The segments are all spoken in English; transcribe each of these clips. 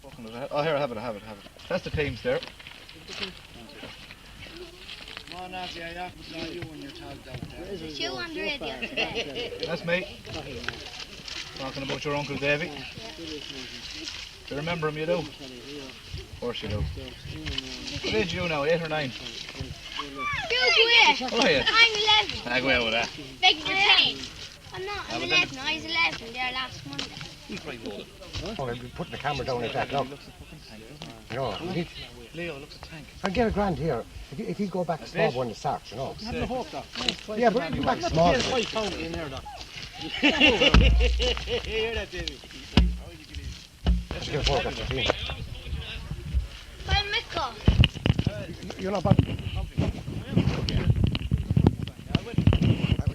Oh, here, I have it. That's the teams there. Come on, Nazi, I often saw you when you're talked out there. There's you on the radio today. That's me. Talking about your Uncle Davey. Yeah. You remember him, you do? Of course you do. What age are you now, 8 or 9? You Oh, yeah. I'm 11. I go out with that. Big the 10. I'm not, I'm 11. I was 11 there last Monday. Oh, they're putting the camera down like that, look. No, Leo looks a tank. I'll get a grand here. If you go back small one, it starts, you know. Have the hope, though. Yeah, but go back small. There's 5 pounds in there, though. Hear that, Davey? Let's get a focus. Well, Mick, You're not bad.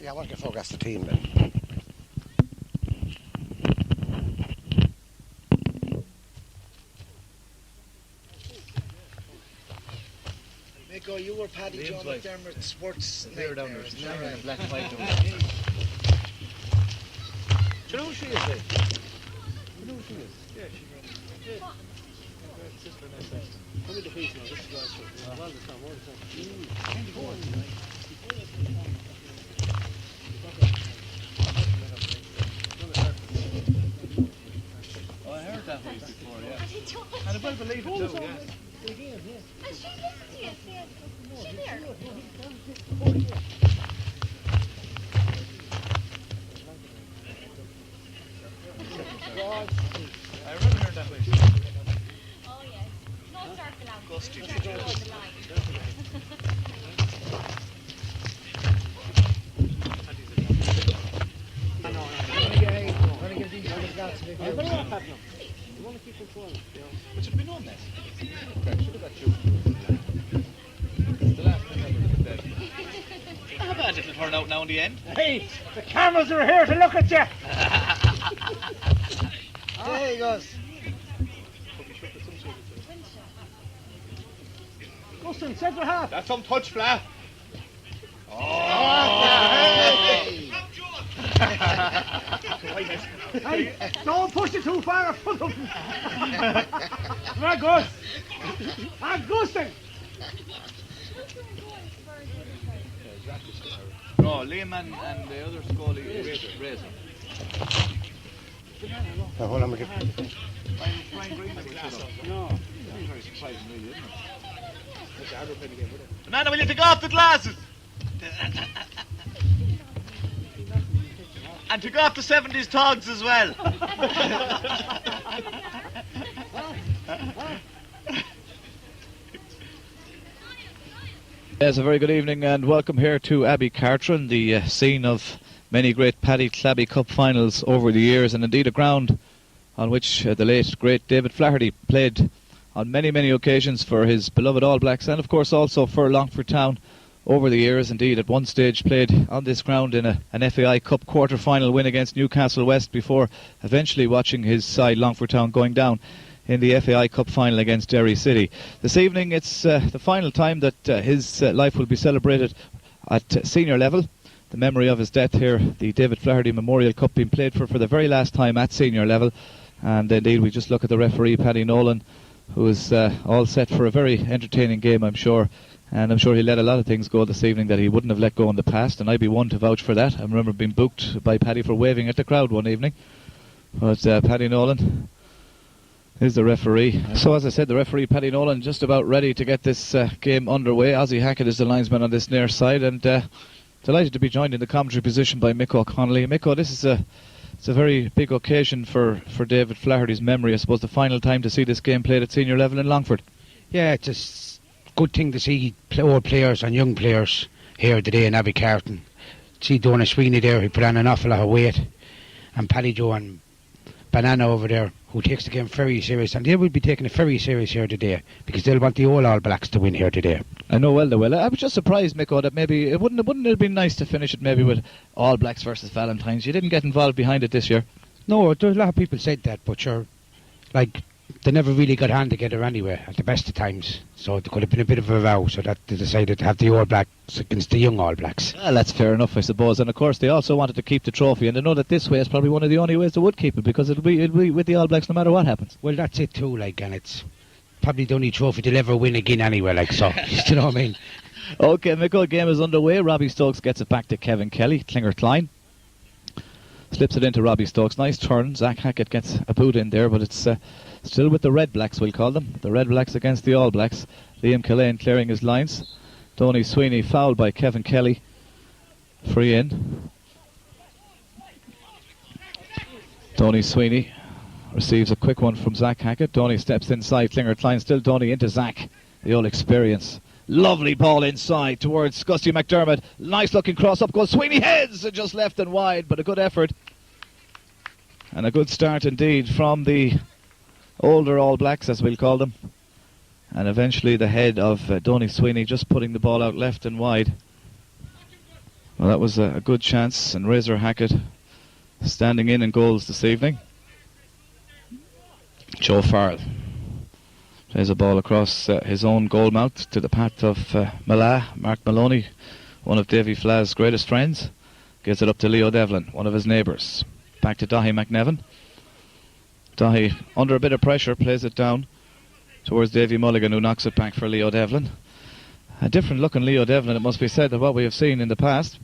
Yeah, I want to focus the team then. Mick, you were Paddy John McDermott sports They're night down there, there. isn't that right? Black and white. Do you know who she is, Dave? Do you know who she is? Yeah, she's sister and sister. Come into peace now, this is last week. Well, the time, all the time. Oh, I heard that voice before, yeah. And I believe it too, yeah. and she lives here. She's there. I remember hearing that voice. Oh, yes. No circle out. Gusty. Circle on the line. But should have been on that. Okay, should have got you. The last thing I ever did. How bad it'll turn out now in the end? Hey, the cameras are here to look at you. There he goes. Gustin, centre half. That's some touch, Fla. Hey, don't push it too far in front of him. Come on, Gus. Gustin. No, Liam and the other Scully, Razor. Now, hold on, we'll get... Brian Green was glass up. No. He's very surprising, really, isn't it? Banana, will you take off the glasses? And take off the 70s togs as well. Yes, a very good evening and welcome here to Abbey Cartron, the scene of many great Paddy Clabby Cup finals over the years, and indeed a ground on which the late great David Flaherty played on many, many occasions for his beloved All Blacks and of course also for Longford Town over the years. Indeed, at one stage played on this ground in an FAI Cup quarter-final win against Newcastle West before eventually watching his side Longford Town going down in the FAI Cup final against Derry City. This evening it's the final time that his life will be celebrated at senior level. The memory of his death here, the David Flaherty Memorial Cup being played for the very last time at senior level. And indeed we just look at the referee, Paddy Nolan, who is all set for a very entertaining game, I'm sure. And I'm sure he let a lot of things go this evening that he wouldn't have let go in the past, and I'd be one to vouch for that. I remember being booked by Paddy for waving at the crowd one evening. But Paddy Nolan is the referee. So as I said, the referee, Paddy Nolan, just about ready to get this game underway. Ozzie Hackett is the linesman on this near side, and delighted to be joined in the commentary position by Mick O'Connolly. Mick, this is it's a very big occasion for David Flaherty's memory. I suppose the final time to see this game played at senior level in Longford. Yeah, it's a good thing to see old players and young players here today in Abbey Carton. See Donagh Sweeney there, he put on an awful lot of weight, and Paddy Joe and Banana over there, who takes the game very serious, and they will be taking it very serious here today because they'll want the All Blacks to win here today. I know well they will. I was just surprised, Mick, that maybe it wouldn't have been nice to finish it maybe with All Blacks versus Valentines. You didn't get involved behind it this year. No, there's a lot of people said that, but sure, like they never really got on together anyway at the best of times. So there could have been a bit of a row, so that they decided to have the All Blacks against the young All Blacks. Well, that's fair enough, I suppose. And of course, they also wanted to keep the trophy, and they know that this way is probably one of the only ways they would keep it, because it'll be with the All Blacks no matter what happens. Well, that's it too, like, and it's probably the only trophy they'll ever win again anyway, like, so. You know what I mean? Okay, Mickle, game is underway. Robbie Stokes gets it back to Kevin Kelly. Klinger-Klein slips it into Robbie Stokes. Nice turn. Zach Hackett gets a boot in there, but it's still with the Red Blacks, we'll call them. The Red Blacks against the All Blacks. Liam Killeen clearing his lines. Tony Sweeney fouled by Kevin Kelly. Free in. Tony Sweeney receives a quick one from Zach Hackett. Tony steps inside. Klinger-Klein still Tony into Zach. The old experience. Lovely ball inside towards Gusty McDermott. Nice looking cross up goes Sweeney, heads and just left and wide, but a good effort. And a good start indeed from the older All Blacks, as we'll call them. And eventually the head of Tony Sweeney just putting the ball out left and wide. Well, that was a good chance, and Razor Hackett standing in goals this evening. Joe Farrell plays a ball across his own goal mouth to the path of Mark Maloney, one of Davey Fla's greatest friends. Gives it up to Leo Devlin, one of his neighbours. Back to Dahi McNevin. Dahi, under a bit of pressure, plays it down towards Davy Mulligan, who knocks it back for Leo Devlin. A different looking Leo Devlin, it must be said, than what we have seen in the past.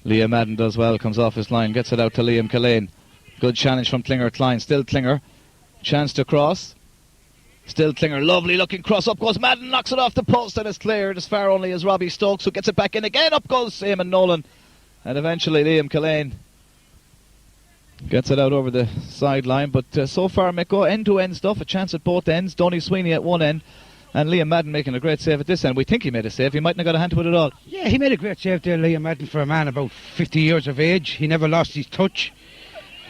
Liam Madden does well, comes off his line, gets it out to Liam Killeen. Good challenge from Klinger-Klein, still Klinger. Chance to cross. Still Klinger, lovely looking cross, up goes Madden, knocks it off the post and it's cleared as far only as Robbie Stokes, who gets it back in again, up goes Eamon Nolan. And eventually Liam Killeen gets it out over the sideline, but so far, Miko, end-to-end stuff, a chance at both ends. Tony Sweeney at one end, and Liam Madden making a great save at this end. We think he made a save, he mightn't have got a hand to it at all. Yeah, he made a great save there, Liam Madden, for a man about 50 years of age. He never lost his touch.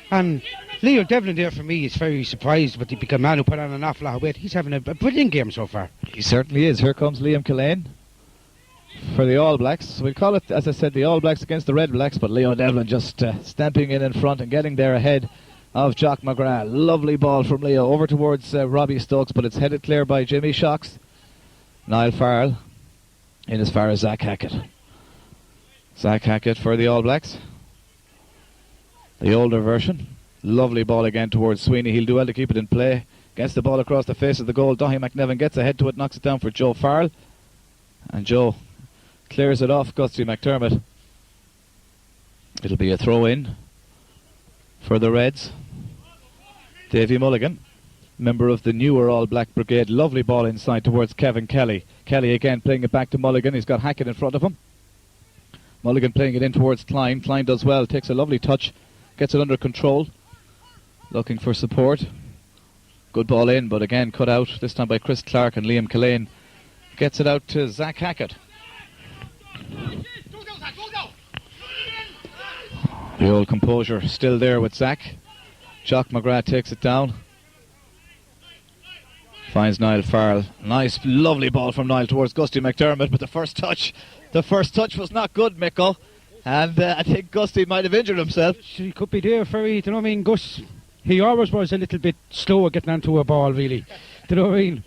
And Leo Devlin there, for me, is very surprised, but he became a man who put on an awful lot of weight. He's having a brilliant game so far. He certainly is. Here comes Liam Killeen for the All Blacks. We'll call it, as I said, the All Blacks against the Red Blacks, but Leo Devlin just stamping in front and getting there ahead of Jock McGrath. Lovely ball from Leo over towards Robbie Stokes, but it's headed clear by Jimmy Shocks. Niall Farrell in as far as Zach Hackett. Zach Hackett for the All Blacks. The older version. Lovely ball again towards Sweeney. He'll do well to keep it in play. Gets the ball across the face of the goal. Dahi McNevin gets ahead to it, knocks it down for Joe Farrell. And Joe clears it off Gusty McDermott. It'll be a throw in for the Reds. Davy Mulligan, member of the newer All Black Brigade. Lovely ball inside towards Kevin Kelly. Kelly again playing it back to Mulligan. He's got Hackett in front of him. Mulligan playing it in towards Klein. Klein does well, takes a lovely touch, gets it under control, looking for support. Good ball in, but again cut out, this time by Chris Clark, and Liam Killeen gets it out to Zach Hackett. The old composure still there with Zach. Jock McGrath takes it down. Finds Niall Farrell. Nice, lovely ball from Niall towards Gusty McDermott, but the first touch was not good, Mickle. And I think Gusty might have injured himself. He could be there for you know what I mean, Gus. He always was a little bit slower getting onto a ball, really. Do you know what I mean?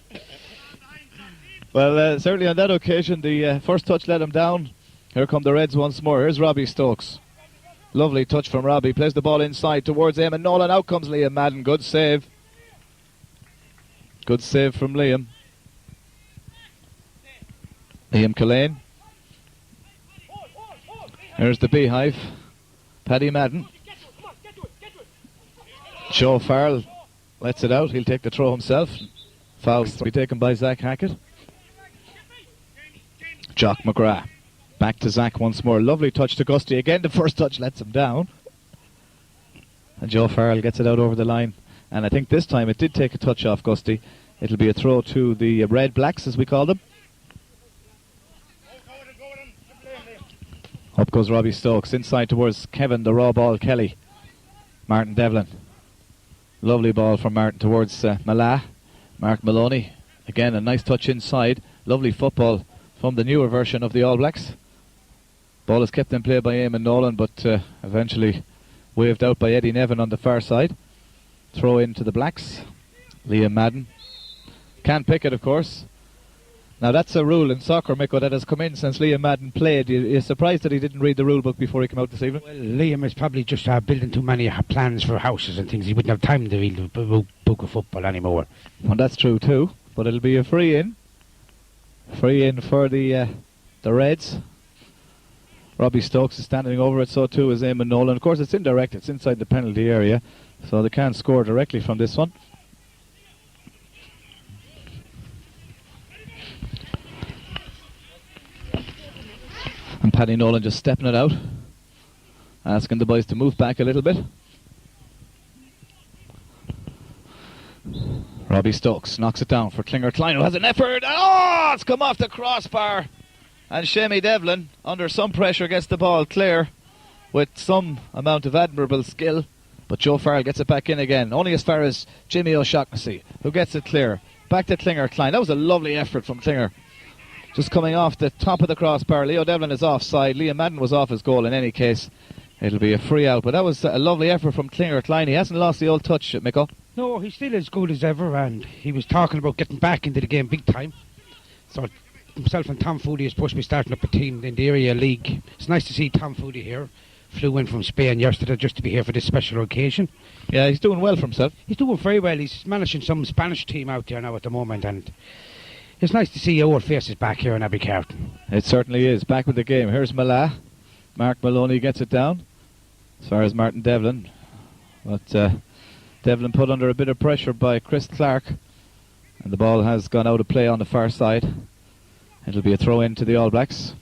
Well, certainly on that occasion, the first touch let him down. Here come the Reds once more. Here's Robbie Stokes. Lovely touch from Robbie. Plays the ball inside towards Eamon Nolan. Out comes Liam Madden. Good save. Good save from Liam. Liam Killeen. Here's the Beehive. Paddy Madden. Joe Farrell lets it out. He'll take the throw himself. Foul to be taken by Zach Hackett. Jock McGrath. Back to Zach once more. Lovely touch to Gusty. Again, the first touch lets him down. And Joe Farrell gets it out over the line. And I think this time it did take a touch off Gusty. It'll be a throw to the Red Blacks, as we call them. Up goes Robbie Stokes. Inside towards Kevin, the raw ball, Kelly. Martin Devlin. Lovely ball from Martin towards Mark Maloney. Again, a nice touch inside. Lovely football from the newer version of the All Blacks. Ball is kept in play by Eamon Nolan, but eventually waved out by Eddie Nevin on the far side. Throw in to the Blacks. Liam Madden. Can't pick it, of course. Now that's a rule in soccer, Micko, that has come in since Liam Madden played. You're surprised that he didn't read the rule book before he came out this evening? Well, Liam is probably just building too many plans for houses and things. He wouldn't have time to read the book of football anymore. Well, that's true too, but it'll be a free in. Free in for the Reds. Robbie Stokes is standing over it, so too is Eamon Nolan. Of course, it's indirect, it's inside the penalty area, so they can't score directly from this one. And Paddy Nolan just stepping it out, asking the boys to move back a little bit. Robbie Stokes knocks it down for Klinger Klein, who has an effort. Oh, it's come off the crossbar. And Shamie Devlin, under some pressure, gets the ball clear with some amount of admirable skill. But Joe Farrell gets it back in again, only as far as Jimmy O'Shaughnessy, who gets it clear. Back to Klinger Klein. That was a lovely effort from Klinger. Just coming off the top of the crossbar. Leo Devlin is offside. Liam Madden was off his goal in any case. It'll be a free out. But that was a lovely effort from Klinger Klein. He hasn't lost the old touch, Micko. No, he's still as good as ever, and he was talking about getting back into the game big time. So himself and Tom Foodie is supposed to be starting up a team in the area league. It's nice to see Tom Foodie here. Flew in from Spain yesterday just to be here for this special occasion. Yeah, he's doing well for himself. He's doing very well. He's managing some Spanish team out there now at the moment, and it's nice to see old faces back here in Abbey Carton. It certainly is. Back with the game. Here's Mala. Mark Maloney gets it down as far as Martin Devlin. But Devlin put under a bit of pressure by Chris Clark, and the ball has gone out of play on the far side. It'll be a throw in to the All Blacks.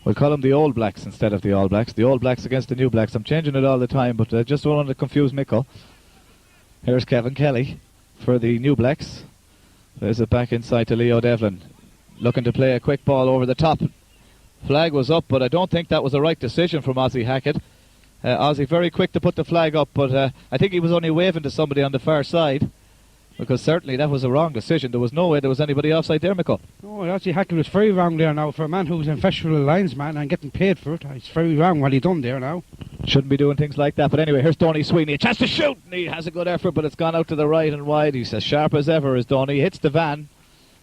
We'll call them the Old Blacks instead of the All Blacks. The Old Blacks against the New Blacks. I'm changing it all the time, but I just don't want to confuse Micko. Here's Kevin Kelly for the New Blacks. There's it back inside to Leo Devlin. Looking to play a quick ball over the top. Flag was up, but I don't think that was the right decision from Ozzie Hackett. Ozzie very quick to put the flag up, but I think he was only waving to somebody on the far side, because certainly that was a wrong decision. There was no way there was anybody offside there, Micko. No, Ozzie Hackett was very wrong there now. For a man who was an official linesman and getting paid for it, it's very wrong what he done there now. Shouldn't be doing things like that. But anyway, here's Donny Sweeney. A chance to shoot, and he has a good effort, but it's gone out to the right and wide. He's as sharp as ever, is Donny. Hits the van,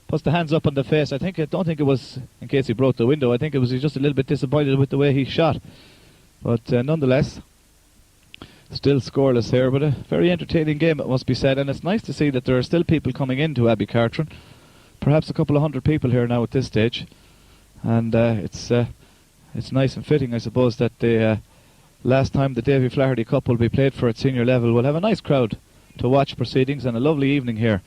puts the hands up on the face. I don't think it was in case he broke the window. I think it was just a little bit disappointed with the way he shot. But nonetheless, still scoreless here, but a very entertaining game, it must be said. And it's nice to see that there are still people coming into Abbey Cartron. Perhaps a couple of hundred people here now at this stage. And it's nice and fitting, I suppose, that the last time the Davey Fla Cup will be played for at senior level, we'll have a nice crowd to watch proceedings and a lovely evening here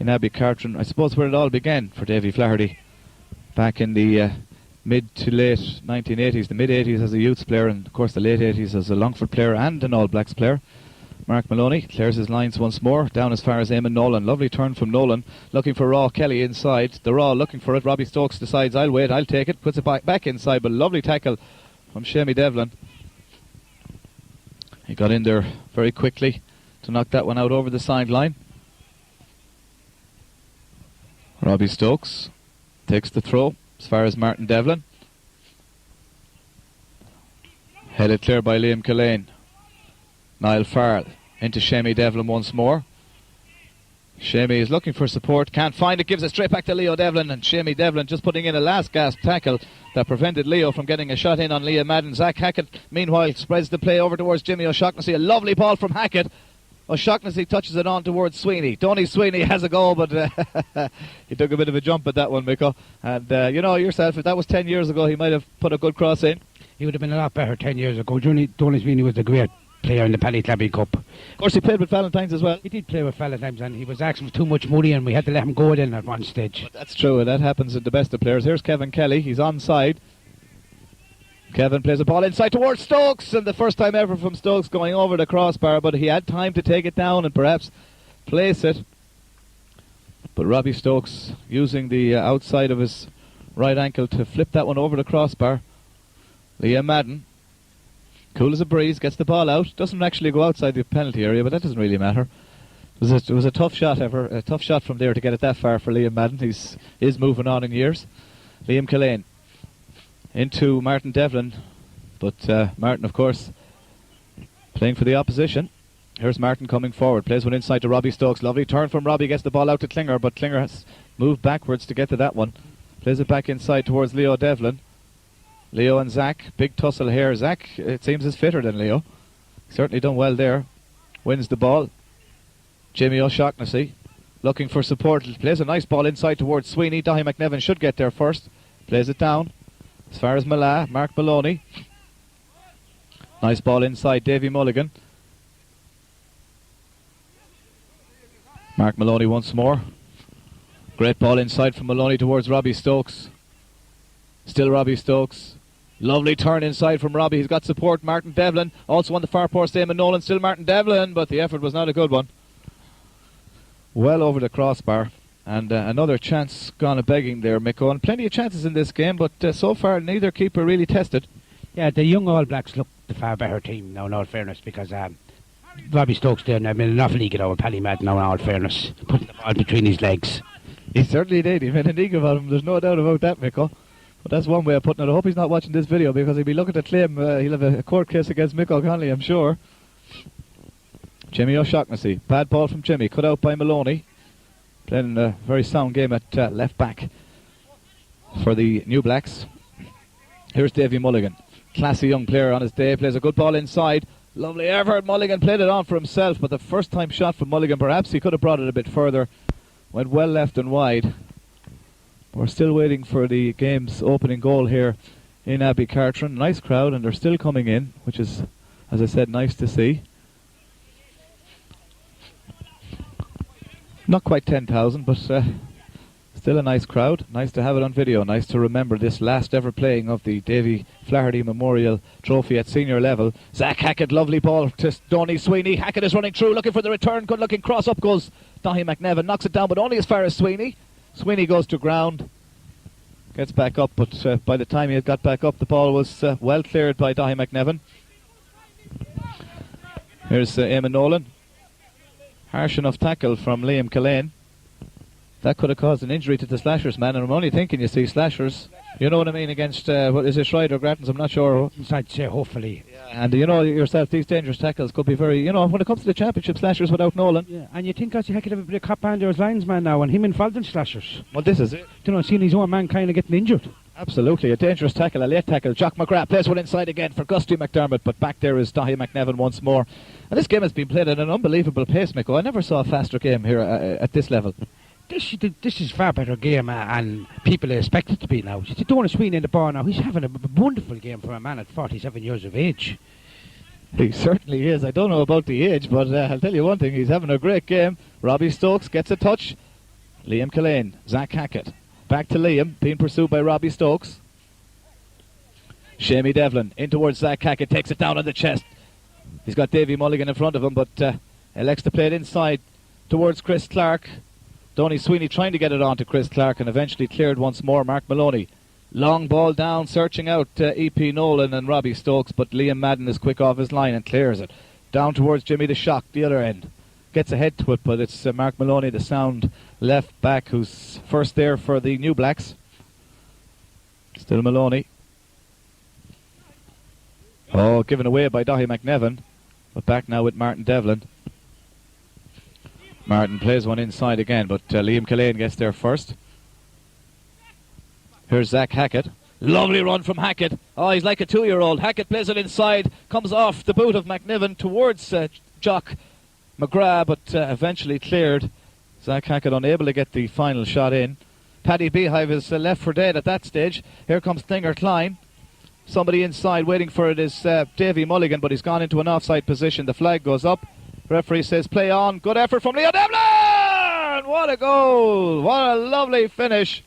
in Abbey Cartron. I suppose where it all began for Davey Flaherty back in the mid to late 1980s, the mid 80s as a youths player, and of course the late 80s as a Longford player and an All Blacks player. Mark Maloney clears his lines once more, down as far as Eamon Nolan. Lovely turn from Nolan, looking for Raw Kelly inside. The Raw looking for it. Robbie Stokes decides, I'll wait, I'll take it, puts it back inside, but a lovely tackle from Shamie Devlin. He got in there very quickly to knock that one out over the sideline. Robbie Stokes takes the throw as far as Martin Devlin. Headed clear by Liam Cullen. Niall Farrell into Shamie Devlin once more. Shamie is looking for support, can't find it, gives it straight back to Leo Devlin, and Shamie Devlin just putting in a last gasp tackle that prevented Leo from getting a shot in on Liam Madden. Zach Hackett meanwhile spreads the play over towards Jimmy O'Shaughnessy. A lovely ball from Hackett. O'Shaughnessy touches it on towards Sweeney. Donny Sweeney has a goal, but he took a bit of a jump at that one, Micko. And you know yourself, if that was 10 years ago, he might have put a good cross in. He would have been a lot better 10 years ago. Donny Sweeney was a great player in the Paddy Cup. Of course, he played with Valentine's as well. He did play with Valentine's, and he was asking for too much money, and we had to let him go in at one stage. But that's true, and that happens in the best of players. Here's Kevin Kelly. He's onside. Kevin plays a ball inside towards Stokes, and the first time ever from Stokes going over the crossbar, but he had time to take it down and perhaps place it. But Robbie Stokes using the outside of his right ankle to flip that one over the crossbar. Liam Madden, cool as a breeze, gets the ball out. Doesn't actually go outside the penalty area, but that doesn't really matter. It was a tough shot a tough shot from there to get it that far for Liam Madden. He's moving on in years. Liam Cullen into Martin Devlin, but Martin, of course, playing for the opposition. Here's Martin coming forward, plays one inside to Robbie Stokes. Lovely turn from Robbie, gets the ball out to Klinger, but Klinger has moved backwards to get to that one. Plays it back inside towards Leo Devlin. Leo and Zach, big tussle here. Zach, it seems, is fitter than Leo. Certainly done well there. Wins the ball. Jimmy O'Shaughnessy looking for support. Plays a nice ball inside towards Sweeney. Dahi McNevin should get there first. Plays it down as far as Mala. Mark Maloney. Nice ball inside Davy Mulligan. Mark Maloney once more. Great ball inside from Maloney towards Robbie Stokes. Still Robbie Stokes. Lovely turn inside from Robbie. He's got support. Martin Devlin also on the far post. Eamon Nolan. Still Martin Devlin, but the effort was not a good one. Well over the crossbar. And another chance gone a-begging there, Miko. And plenty of chances in this game, but so far neither keeper really tested. Yeah, the young All Blacks look the far better team now, in all fairness, because Robbie Stokes did an awful league with Paddy Madden now, in all fairness, putting the ball between his legs. He certainly did. He made a league about him. There's no doubt about that, Miko. But that's one way of putting it. I hope he's not watching this video, because he'll be looking to claim he'll have a court case against Mick O'Connelly, I'm sure. Jimmy O'Shaughnessy. Bad ball from Jimmy. Cut out by Maloney. Playing a very sound game at left back for the New Blacks. Here's Davy Mulligan. Classy young player on his day. Plays a good ball inside. Lovely effort. Mulligan played it on for himself, but the first time shot from Mulligan, perhaps he could have brought it a bit further. Went well left and wide. We're still waiting for the game's opening goal here in Abbey Cartron. Nice crowd, and they're still coming in, which is, as I said, nice to see. Not quite 10,000, but still a nice crowd. Nice to have it on video. Nice to remember this last ever playing of the Davey Flaherty Memorial Trophy at senior level. Zach Hackett, lovely ball to Donny Sweeney. Hackett is running through, looking for the return. Good looking cross. Up goes Dahi McNevin. Knocks it down, but only as far as Sweeney. Sweeney goes to ground. Gets back up, but by the time he had got back up, the ball was well cleared by Dahi McNevin. Here's Eamon Nolan. Harsh enough tackle from Liam Cullen. That could have caused an injury to the Slashers, man. And I'm only thinking, you see, Slashers, you know what I mean, against, what is it, Schreider or Grattans? I'm not sure. I'd say hopefully. Yeah. And you know yourself, these dangerous tackles could be very, when it comes to the championship, Slashers without Nolan. Yeah, and you think as he could have a bit of cop under his linesman now, and him involved in Slashers. Well, this is it. Seeing his own man kind of getting injured. Absolutely, a dangerous tackle, a late tackle. Jock McGrath plays one inside again for Gusty McDermott, but back there is Dahi McNevin once more. And this game has been played at an unbelievable pace, Miko. I never saw a faster game here at this level. This is a far better game, and people expect it to be now. Donny Sweeney in the ball now. He's having a wonderful game for a man at 47 years of age. He certainly is. I don't know about the age, but I'll tell you one thing. He's having a great game. Robbie Stokes gets a touch. Liam Cullen, Zach Hackett. Back to Liam, being pursued by Robbie Stokes. Shamey Devlin in towards Zach Hackett, takes it down on the chest. He's got Davy Mulligan in front of him, but elects to play it inside towards Chris Clark. Donny Sweeney trying to get it on to Chris Clark and eventually cleared once more. Mark Maloney. Long ball down, searching out E.P. Nolan and Robbie Stokes, but Liam Madden is quick off his line and clears it. Down towards Jimmy the Shock, the other end. Gets ahead to it, but it's Mark Maloney, the sound left back, who's first there for the New Blacks. Still Maloney. Oh, given away by Dahi McNevin, but back now with Martin Devlin. Martin plays one inside again, but Liam Cullen gets there first. Here's Zach Hackett. Lovely run from Hackett. Oh, he's like a 2-year-old. Hackett plays it inside, comes off the boot of McNevin towards Jock McGrath, but eventually cleared. Zach Hackett unable to get the final shot in. Paddy Beehive is left for dead at that stage. Here comes Thinger Klein. Somebody inside waiting for it is Davy Mulligan, but he's gone into an offside position. The flag goes up. Referee says play on. Good effort from Leo Devlin! What a goal! What a lovely finish.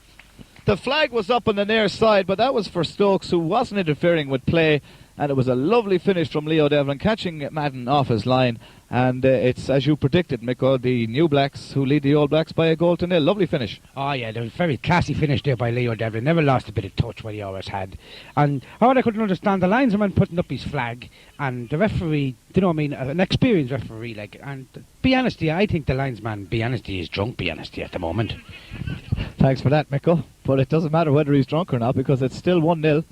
The flag was up on the near side, but that was for Stokes, who wasn't interfering with play. And it was a lovely finish from Leo Devlin, catching Madden off his line. And it's, as you predicted, Miko, the New Blacks who lead the Old Blacks by 1-0. Lovely finish. Oh, yeah, there was a very classy finish there by Leo Devlin. Never lost a bit of touch, what he always had. And all I couldn't understand, the linesman putting up his flag, and the referee, an experienced referee, and be honest, I think the linesman, is drunk, at the moment. Thanks for that, Miko. But it doesn't matter whether he's drunk or not, because it's still 1-0.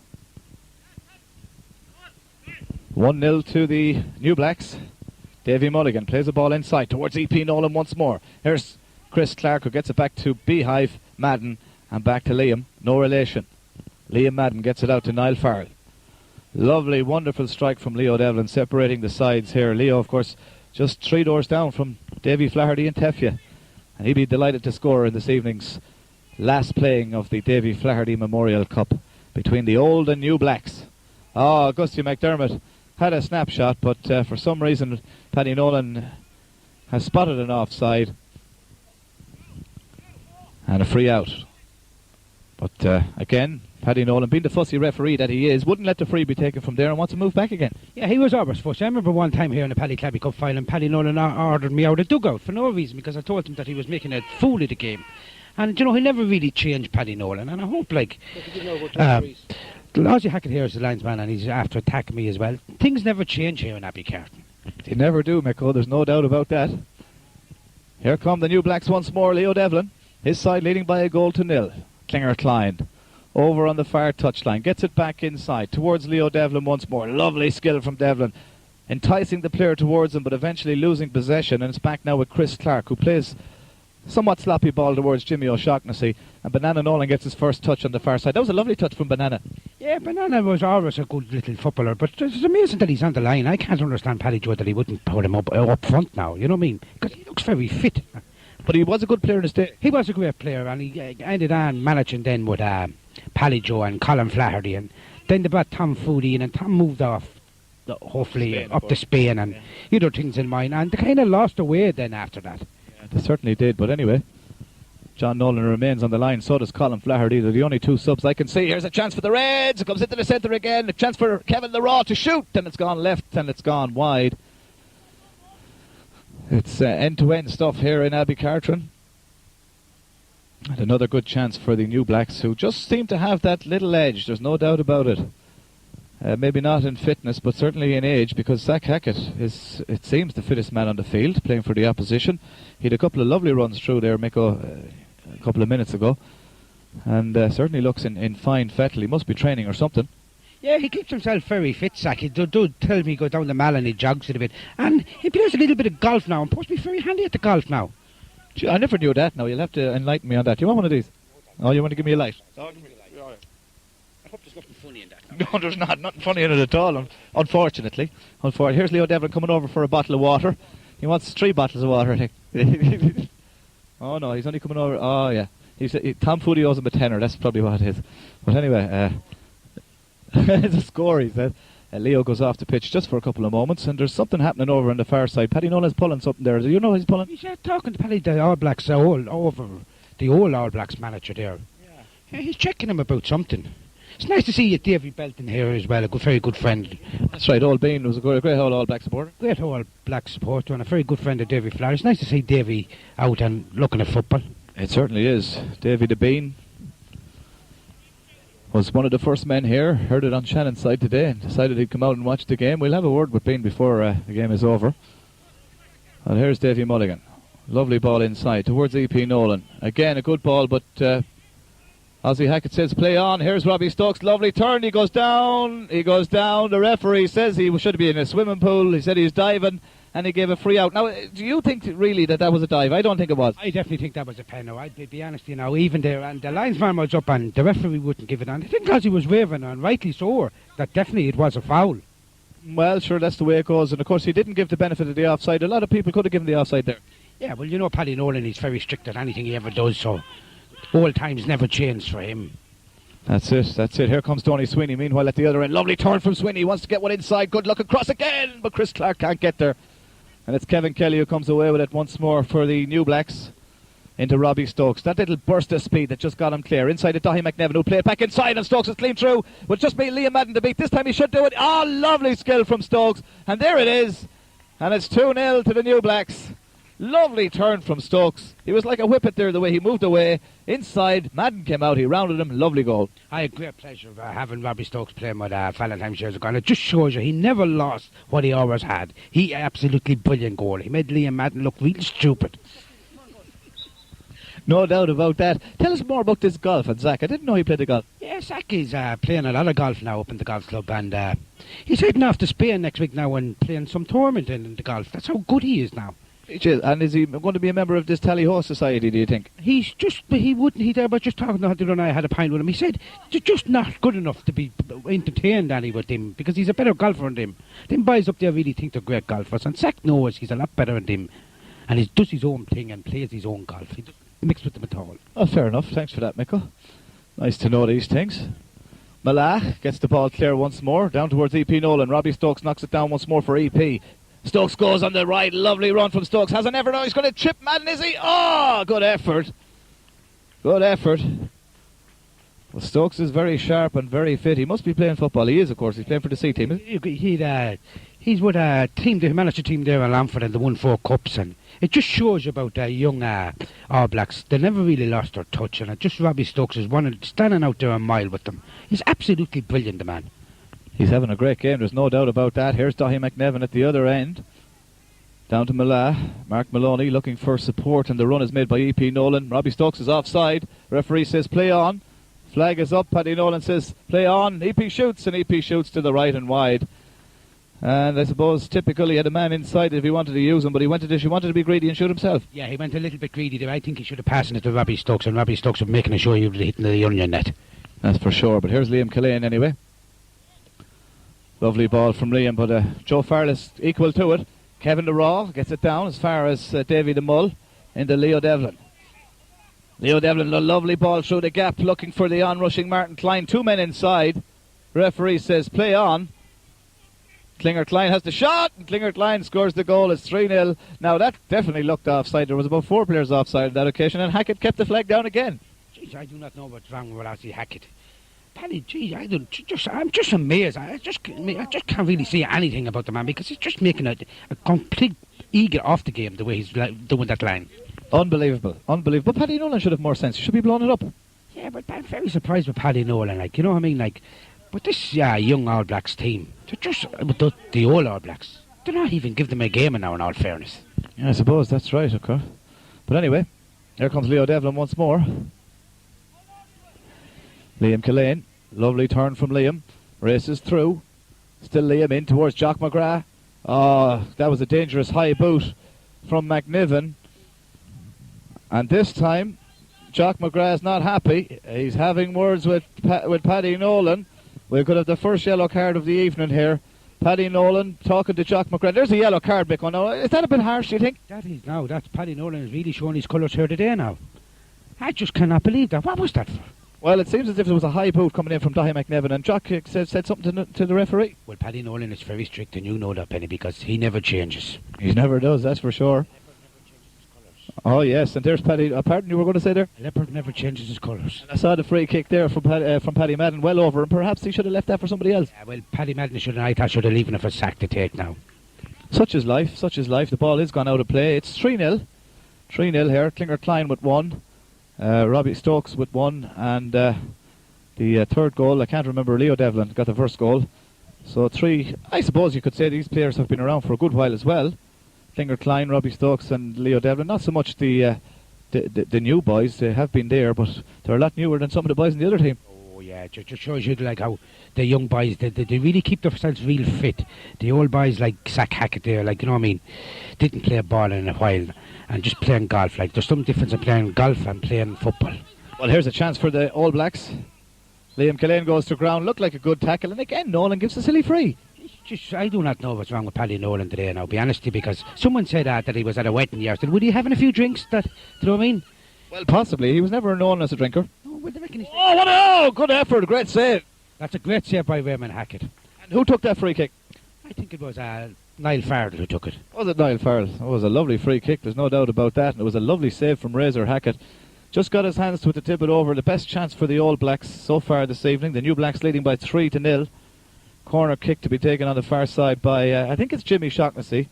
1-0 to the New Blacks. Davey Mulligan plays the ball inside towards E.P. Nolan once more. Here's Chris Clark, who gets it back to Beehive Madden and back to Liam. No relation. Liam Madden gets it out to Niall Farrell. Lovely, wonderful strike from Leo Devlin, separating the sides here. Leo, of course, just 3 doors down from Davey Flaherty and Teffia. And he'd be delighted to score in this evening's last playing of the Davey Flaherty Memorial Cup between the old and new Blacks. Gusty McDermott had a snapshot, but for some reason Paddy Nolan has spotted an offside and a free out. But again, Paddy Nolan, being the fussy referee that he is, wouldn't let the free be taken from there and wants to move back again. Yeah, he was always fussy. I remember one time here in the Paddy Clabby Cup final, and Paddy Nolan ordered me out of the dugout for no reason, because I told him that he was making a fool of the game. And, he never really changed Paddy Nolan, and I hope, Ozzy Hackett here is the linesman, and he's after attacking me as well. Things never change here in Abbey Carton. They never do, Micko, there's no doubt about that. Here come the new Blacks once more. Leo Devlin, his side leading by a goal to 0. Klinger Klein over on the far touchline, gets it back inside towards Leo Devlin once more. Lovely skill from Devlin, enticing the player towards him, but eventually losing possession, and it's back now with Chris Clark, who plays somewhat sloppy ball towards Jimmy O'Shaughnessy, and Banana Nolan gets his first touch on the far side. That was a lovely touch from Banana. Yeah, Banana was always a good little footballer, but it's amazing that he's on the line. I can't understand Paddy Joe that he wouldn't put him up front now, you know what I mean? Because he looks very fit. But he was a good player in his day. He was a great player, and he ended on managing then with Paddy Joe and Colin Flaherty, and then they brought Tom Foodie in, and Tom moved off, hopefully, Spain, up to Spain, and other things in mind, and they kind of lost their way then after that. Yeah, they certainly did, but anyway, John Nolan remains on the line, so does Colin Flaherty. They're the only 2 subs I can see. Here's a chance for the Reds. It comes into the centre again. A chance for Kevin the Raw to shoot, and it's gone left, and it's gone wide. It's end-to-end stuff here in Abbey Cartron. And another good chance for the New Blacks, who just seem to have that little edge. There's no doubt about it. Maybe not in fitness, but certainly in age, because Zach Hackett is, it seems, the fittest man on the field, playing for the opposition. He had a couple of lovely runs through there, Micko, a couple of minutes ago. And certainly looks in fine fettle. He must be training or something. Yeah, he keeps himself very fit, Zach. He do tell me he goes down the mall and he jogs it a bit. And he plays a little bit of golf now, and supposed to be very handy at the golf now. Gee, I never knew that now. You'll have to enlighten me on that. Do you want one of these? Oh, you want to give me a light? Oh, give me a light. I hope there's nothing funny in that. No, there's not. Nothing funny in it at all, unfortunately. Here's Leo Devlin coming over for a bottle of water. He wants 3 bottles of water, I think. Oh, no, he's only coming over. Oh, yeah. Tom Foodie owes him a tenner. That's probably what it is. But anyway, it's a score, he said. Leo goes off the pitch just for a couple of moments, and there's something happening over on the far side. Paddy Nolan's pulling something there. Do you know what he's pulling? He's talking to Paddy, the All Blacks, over the old All Blacks manager there. Yeah, he's checking him about something. It's nice to see you, Davey Belton here as well, very good friend. That's right, Old Bean was a great old All Black supporter. Great All Black supporter, and a very good friend of Davey Fla. It's nice to see Davey out and looking at football. It certainly is. Davey the Bean was one of the first men here, heard it on Shannon's side today, and decided he'd come out and watch the game. We'll have a word with Bean before the game is over. And here's Davey Mulligan. Lovely ball inside towards E.P. Nolan. Again, a good ball, but Ozzy Hackett says play on. Here's Robbie Stokes. Lovely turn. He goes down. The referee says he should be in a swimming pool. He said he was diving, and he gave a free out. Now, do you think really that was a dive? I don't think it was. I definitely think that was a pen. I'd be honest, even there, and the linesman was up, and the referee wouldn't give it on. I think because he was waving, and rightly so, that definitely it was a foul. Well, sure, that's the way it goes. And of course, he didn't give the benefit of the offside. A lot of people could have given the offside there. Yeah, well, Paddy Nolan, he's very strict on anything he ever does, so old times never change for him. That's it. Here comes Tony Sweeney. Meanwhile, at the other end, lovely turn from Sweeney. He wants to get one inside. Good luck across again, but Chris Clark can't get there. And it's Kevin Kelly who comes away with it once more for the New Blacks into Robbie Stokes. That little burst of speed that just got him clear. Inside to Dahi McNevin, who played back inside, and Stokes is clean through. Will just be Liam Madden to beat. This time he should do it. Oh, lovely skill from Stokes. And there it is. And it's 2-0 to the New Blacks. Lovely turn from Stokes. He was like a whippet there, the way he moved away. Inside, Madden came out, he rounded him, lovely goal. I had great pleasure of having Robbie Stokes playing with Valentine's years ago, and it just shows you he never lost what he always had. He absolutely brilliant goal. He made Liam Madden look really stupid. No doubt about that. Tell us more about this golf and Zach. I didn't know he played the golf. Yeah, Zach is playing a lot of golf now up in the golf club, and he's heading off to Spain next week now and playing some tournament in the golf. That's how good he is now. And is he going to be a member of this Tally Ho Society, do you think? He there was just talking to him and I had a pint with him. He said he's just not good enough to be entertained any with him because he's a better golfer than him. Them boys up there really think they're great golfers, and Zach knows he's a lot better than him, and he does his own thing and plays his own golf. He doesn't mix with them at all. Oh, fair enough. Thanks for that, Michael. Nice to know these things. Malach gets the ball clear once more, down towards EP Nolan. Robbie Stokes knocks it down once more for EP. Stokes goes on the right, lovely run from Stokes. Has an effort now, he's going to chip Madden, is he? Oh, good effort. Good effort. Well, Stokes is very sharp and very fit. He must be playing football. He is, of course. He's playing for the C team. He's with a team, the manager team there in Longford, and they won 4 cups. And it just shows you about young All Blacks. They never really lost their touch, and just Robbie Stokes is standing out there a mile with them. He's absolutely brilliant, the man. He's having a great game, there's no doubt about that. Here's Dahi McNevin at the other end. Down to Mallah. Mark Maloney looking for support, and the run is made by EP Nolan. Robbie Stokes is offside. Referee says play on. Flag is up. Paddy Nolan says play on. EP shoots, and EP shoots to the right and wide. And I suppose typically he had a man inside if he wanted to use him, but he wanted to be greedy and shoot himself. Yeah, he went a little bit greedy there. I think he should have passed it to Robbie Stokes, and Robbie Stokes was making sure he was hitting the onion net. That's for sure, but here's Liam Killeen anyway. Lovely ball from Liam, but Joe Farrell is equal to it. Kevin DeRaw gets it down as far as Davy the Mull into Leo Devlin. Leo Devlin, a lovely ball through the gap, looking for the on-rushing Martin Klein. 2 men inside. Referee says play on. Klinger Klein has the shot, and Klinger Klein scores the goal. It's 3-0. Now that definitely looked offside. There was about 4 players offside on that occasion, and Hackett kept the flag down again. Jeez, I do not know what's wrong with Ozzie Hackett. Paddy, gee, I'm just amazed. I just can't really see anything about the man because he's just making a complete eager off the game the way he's doing that line. Unbelievable. But Paddy Nolan should have more sense. He should be blowing it up. Yeah, but I'm very surprised with Paddy Nolan. Like, you know what I mean? Like, but this young All Blacks team, they're just the old All Blacks. They're not even give them a game now. In all fairness. Yeah, I suppose that's right, of course. But anyway, here comes Leo Devlin once more. Liam Killeen, lovely turn from Liam, races through, still Liam in towards Jock McGrath. Oh, that was a dangerous high boot from McNiven, and this time Jock McGrath's not happy. He's having words with Paddy Nolan. We could have the first yellow card of the evening here. Paddy Nolan talking to Jock McGrath. There's a yellow card, Bico. Now, is that a bit harsh, do you think? That's Paddy Nolan is really showing his colours here today now. I just cannot believe that. What was that for? Well, it seems as if there was a high boot coming in from Dahi McNevin, and Jock said something to the referee. Well, Paddy Nolan is very strict, and you know that, Penny, because he never changes. He never does, that's for sure. Oh, yes, and there's Paddy. Pardon, you were going to say there? A leopard never changes his colours. And I saw the free kick there from Paddy Madden, well over, and perhaps he should have left that for somebody else. Yeah, well, Paddy Madden should have leaving it for Sack to take now. Such is life. The ball is gone out of play. It's 3-0. 3-0 here. Klinger Klein with 1. Robbie Stokes with 1, and the third goal, I can't remember, Leo Devlin got the first goal. So 3, I suppose you could say these players have been around for a good while as well. Klinger Klein, Robbie Stokes and Leo Devlin. Not so much the new boys, they have been there, but they're a lot newer than some of the boys in the other team. Oh yeah, it just shows you like how the young boys, they really keep themselves real fit. The old boys like Zach Hackett there, like, you know what I mean, didn't play a ball in a while and just playing golf. Like, there's some difference in playing golf and playing football. Well, here's a chance for the All Blacks. Liam Killeen goes to ground, looked like a good tackle, and again Nolan gives a silly free. I do not know what's wrong with Paddy Nolan today now, be honest with you, because someone said that he was at a wedding yesterday. Would he having a few drinks? Do you know what I mean? Well, possibly. He was never known as a drinker. Oh, well, they reckon he's... Good effort, great save. That's a great save by Raymond Hackett. And who took that free kick? I think it was Niall Farrell who took it. Was it Niall Farrell? It was a lovely free kick, there's no doubt about that, and it was a lovely save from Razor Hackett. Just got his hands to it to tip it over. The best chance for the All Blacks so far this evening. The New Blacks leading by 3-0. Corner kick to be taken on the far side by, I think it's Jimmy Shaughnessy,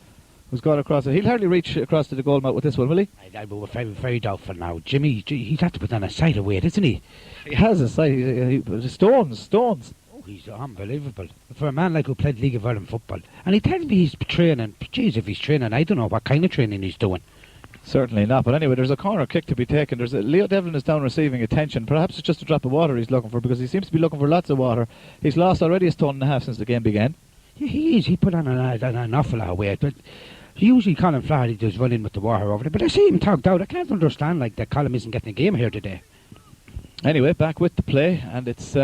who's gone across it. He'll hardly reach across to the goal mouth with this one, will he? I will very, very doubtful now. Jimmy, he's had to put on a side of weight, isn't he? He has a side. Stones. Oh, he's unbelievable. For a man like who played League of Ireland football. And he tells me he's training. Jeez, if he's training, I don't know what kind of training he's doing. Certainly not. But anyway, there's a corner kick to be taken. Leo Devlin is down receiving attention. Perhaps it's just a drop of water he's looking for, because he seems to be looking for lots of water. He's lost already a stone and a half since the game began. Yeah, he is. He put on an awful lot of weight. But usually Colin Flaherty does well in with the water over there. But I see him talked out. I can't understand like that Colin isn't getting a game here today. Anyway, back with the play, and it's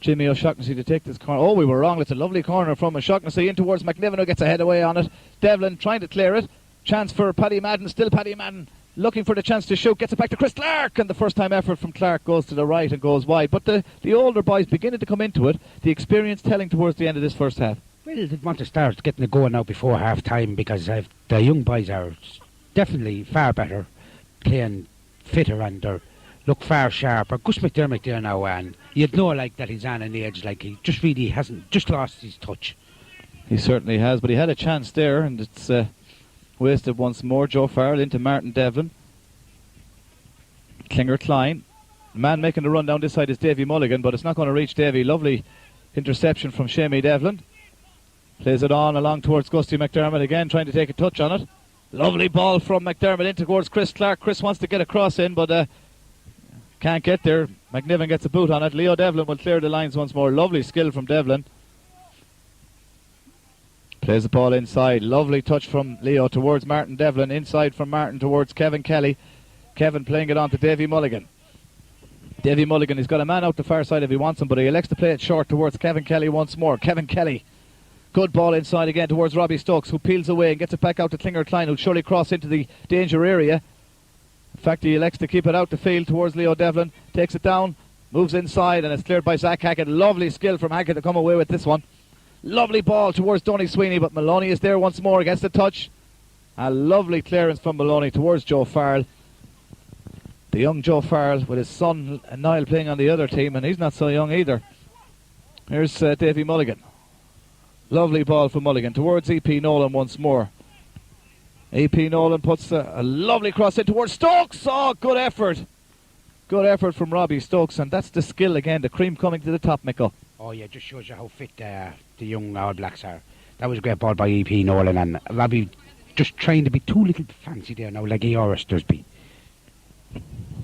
Jimmy O'Shaughnessy to take this corner. Oh, we were wrong. It's a lovely corner from O'Shaughnessy in towards McNiven, who gets a head away on it. Devlin trying to clear it. Chance for Paddy Madden. Still Paddy Madden looking for the chance to shoot. Gets it back to Chris Clark, and the first time effort from Clark goes to the right and goes wide. But the older boys beginning to come into it. The experience telling towards the end of this first half. Well, they want to start getting it going now before half time, because the young boys are definitely far better, playing fitter, and they look far sharper. Gus McDermott there now, and you'd know like that he's on an edge, like he just really hasn't, just lost his touch. He certainly has, but he had a chance there, and it's wasted once more. Joe Farrell into Martin Devlin. Klinger Klein. The man making the run down this side is Davey Mulligan, but it's not going to reach Davey. Lovely interception from Shamey Devlin. Plays it on along towards Gusty McDermott again, trying to take a touch on it. Lovely ball from McDermott in towards Chris Clark. Chris wants to get across in, but can't get there. McNiven gets a boot on it. Leo Devlin will clear the lines once more. Lovely skill from Devlin. Plays the ball inside. Lovely touch from Leo towards Martin Devlin. Inside from Martin towards Kevin Kelly. Kevin playing it on to Davey Mulligan. Davey Mulligan, he's got a man out the far side if he wants him, but he elects to play it short towards Kevin Kelly once more. Kevin Kelly. Good ball inside again towards Robbie Stokes, who peels away and gets it back out to Klinger Klein, who'll surely cross into the danger area. In fact, he elects to keep it out the field towards Leo Devlin. Takes it down, moves inside, and it's cleared by Zach Hackett. Lovely skill from Hackett to come away with this one. Lovely ball towards Donny Sweeney, but Maloney is there once more, gets the touch. A lovely clearance from Maloney towards Joe Farrell. The young Joe Farrell with his son Niall playing on the other team, and he's not so young either. Here's Davey Mulligan. Lovely ball from Mulligan towards E.P. Nolan once more. E.P. Nolan puts a lovely cross in towards Stokes. Oh, good effort. Good effort from Robbie Stokes, and that's the skill again, the cream coming to the top, Michael. Oh yeah, just shows you how fit the young All Blacks are. That was a great ball by E.P. Nolan, and Robbie just trying to be too little fancy there now, like Eoris does be.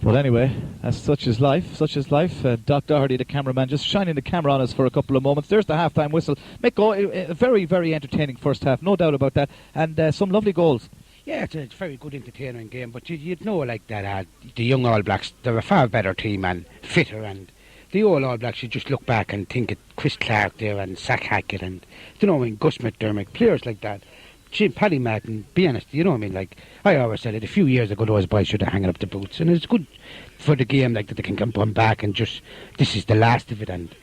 Well, anyway, that's such is life, such is life. Doc Doherty, the cameraman, just shining the camera on us for a couple of moments. There's the half-time whistle. Mick, a very, very entertaining first half, no doubt about that, and some lovely goals. Yeah, it's a very good, entertaining game, but you'd know like that the young All Blacks, they're a far better team and fitter, and the old All Blacks, you just look back and think of Chris Clark there and Zach Hackett and, you know what I mean, Gus McDermott, players like that. Paddy Madden, be honest, you know what I mean, like, I always said it, a few years ago those boys should have hanging up the boots, and it's good for the game, like, that they can come back and just, this is the last of it, and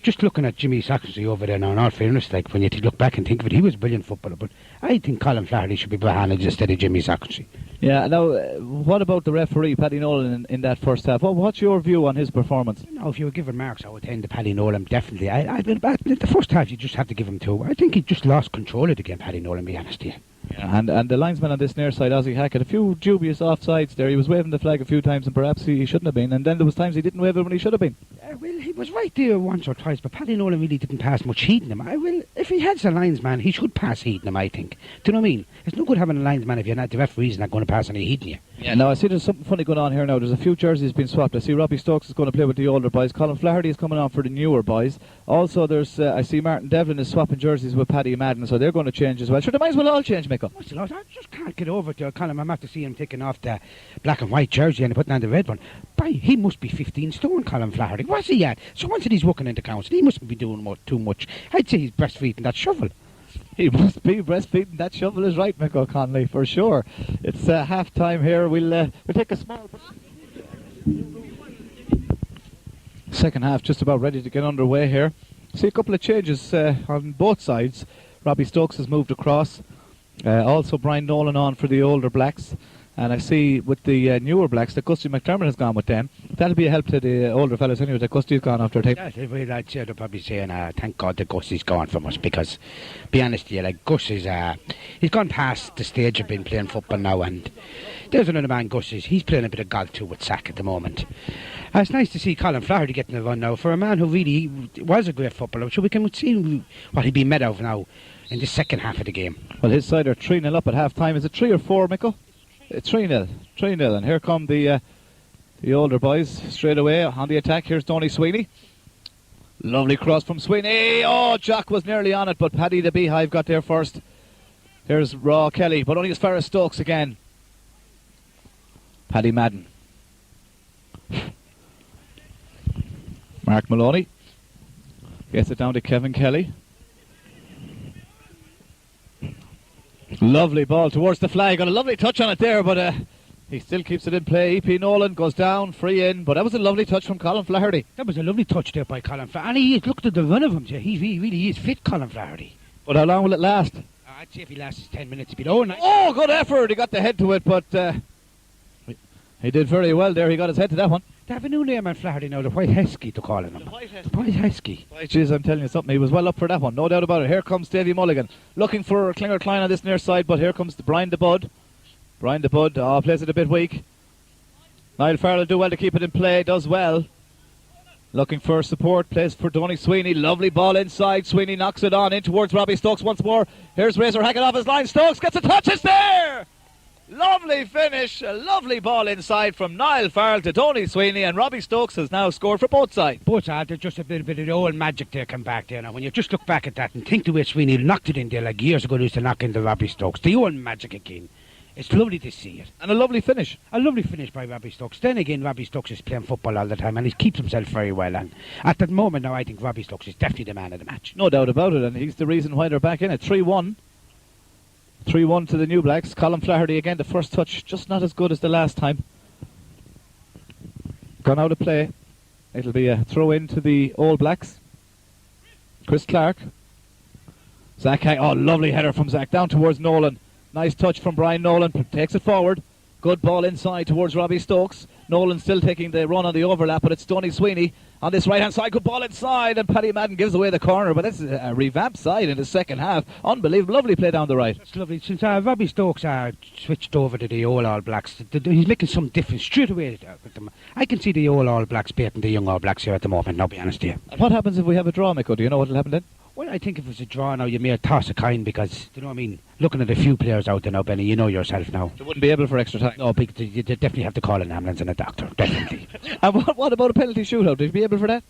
just looking at Jimmy Saxonsley over there now, in all fairness, like, when you look back and think of it, he was a brilliant footballer, but I think Colin Flaherty should be behind instead of Jimmy Saxonsley. Yeah, now, what about the referee, Paddy Nolan, in that first half? What's your view on his performance? You know, if you were giving marks, I would tend to Paddy Nolan, definitely. The first half, you just have to give him two. I think he just lost control of the game, Paddy Nolan, be honest with you. Yeah, and the linesman on this near side, Ozzy Hackett, a few dubious offsides there. He was waving the flag a few times, and perhaps he shouldn't have been. And then there was times he didn't wave it when he should have been. Well, he was right there once or twice, but Paddy Nolan really didn't pass much heat in him. If he has a linesman, he should pass heat in him, I think. Do you know what I mean? It's no good having a linesman if the referee's not going to pass any heat in you. Yeah, now I see there's something funny going on here now. There's a few jerseys being swapped. I see Robbie Stokes is going to play with the older boys. Colin Flaherty is coming on for the newer boys. Also, there's I see Martin Devlin is swapping jerseys with Paddy Madden, so they're going to change as well. Sure, they might as well all change, Michael. I just can't get over it, Colin. I'm after seeing him taking off the black and white jersey and putting on the red one. He must be 15 stone, Colin Flaherty. What's he at? So once he's working in the council, he mustn't be doing too much. I'd say he's breastfeeding that shovel. He must be breastfeeding that shovel, is right, Mick O'Connelly, for sure. It's half time here. We'll take a small second half, just about ready to get underway here. See a couple of changes on both sides. Robbie Stokes has moved across. Also Brian Nolan on for the older Blacks. And I see with the newer Blacks that Gusty McDermott has gone with them. That'll be a help to the older fellas anyway, that Gusty's gone after a time. Yeah, I'd say they're probably saying, thank God that Gusty's gone from us, because, be honest with you, like, Gus is, he's gone past the stage of being playing football now, and there's another man, Gus, he's playing a bit of golf too with Sack at the moment. It's nice to see Colin Flaherty getting a run now for a man who really was a great footballer, so we can see what he'd be made of now in the second half of the game. Well, his side are 3-0 up at half time. Is it 3 or 4, Michael? 3-0. 3-0. And here come the older boys straight away on the attack. Here's Tony Sweeney. Lovely cross from Sweeney. Oh, Jack was nearly on it, but Paddy the Beehive got there first. Here's Raw Kelly, but only as far as Stokes again. Paddy Madden. Mark Maloney gets it down to Kevin Kelly. Lovely ball towards the flag. Got a lovely touch on it there, but he still keeps it in play. E.P. Nolan goes down, free in, but that was a lovely touch from Colin Flaherty. That was a lovely touch there by Colin Flaherty. And he looked at the run of him. He really is fit, Colin Flaherty. But how long will it last? I'd say if he lasts 10 minutes, it'd be low. Oh, good effort. He got the head to it, but he did very well there. He got his head to that one. They have a new name on Flaherty now, the White Husky to call him. The White Husky. Jeez, I'm telling you something. He was well up for that one, no doubt about it. Here comes Davy Mulligan, looking for Klinger Klein on this near side, but here comes Brian de Bud. Brian de Bud plays it a bit weak. Niall Farrell do well to keep it in play, does well. Looking for support, plays for Tony Sweeney. Lovely ball inside. Sweeney knocks it on in towards Robbie Stokes once more. Here's Razor Hackett off his line. Stokes gets a touch. It's there! Lovely finish, a lovely ball inside from Niall Farrell to Tony Sweeney, and Robbie Stokes has now scored for both sides. Both sides, there's just a bit of the old magic there come back there now. When you just look back at that and think the way Sweeney knocked it in there like years ago, he used to knock into Robbie Stokes. The old magic again. It's lovely to see it. And a lovely finish. A lovely finish by Robbie Stokes. Then again, Robbie Stokes is playing football all the time and he keeps himself very well. And at the moment now, I think Robbie Stokes is definitely the man of the match. No doubt about it, and he's the reason why they're back in it. 3-1. 3-1 to the New Blacks. Colin Flaherty again, the first touch, just not as good as the last time. Gone out of play. It'll be a throw in to the All Blacks. Chris Clark. Zach, oh, lovely header from Zach down towards Nolan. Nice touch from Brian Nolan, takes it forward. Good ball inside towards Robbie Stokes. Nolan still taking the run on the overlap, but it's Tony Sweeney on this right hand side. Good ball inside, and Paddy Madden gives away the corner, but that's a revamped side in the second half. Unbelievable, lovely play down the right. That's lovely. Since Robbie Stokes switched over to the All Blacks, he's making some difference straight away. I can see the All Blacks beating the young All Blacks here at the moment, I'll be honest here. And what happens if we have a draw, Miko? Do you know what will happen then? Well, I think if it was a draw now, you may toss a coin because, you know what I mean, looking at a few players out there now, Benny, you know yourself now. They wouldn't be able for extra time. No, because you definitely have to call an ambulance and a doctor, definitely. And what about a penalty shootout? Would you be able for that?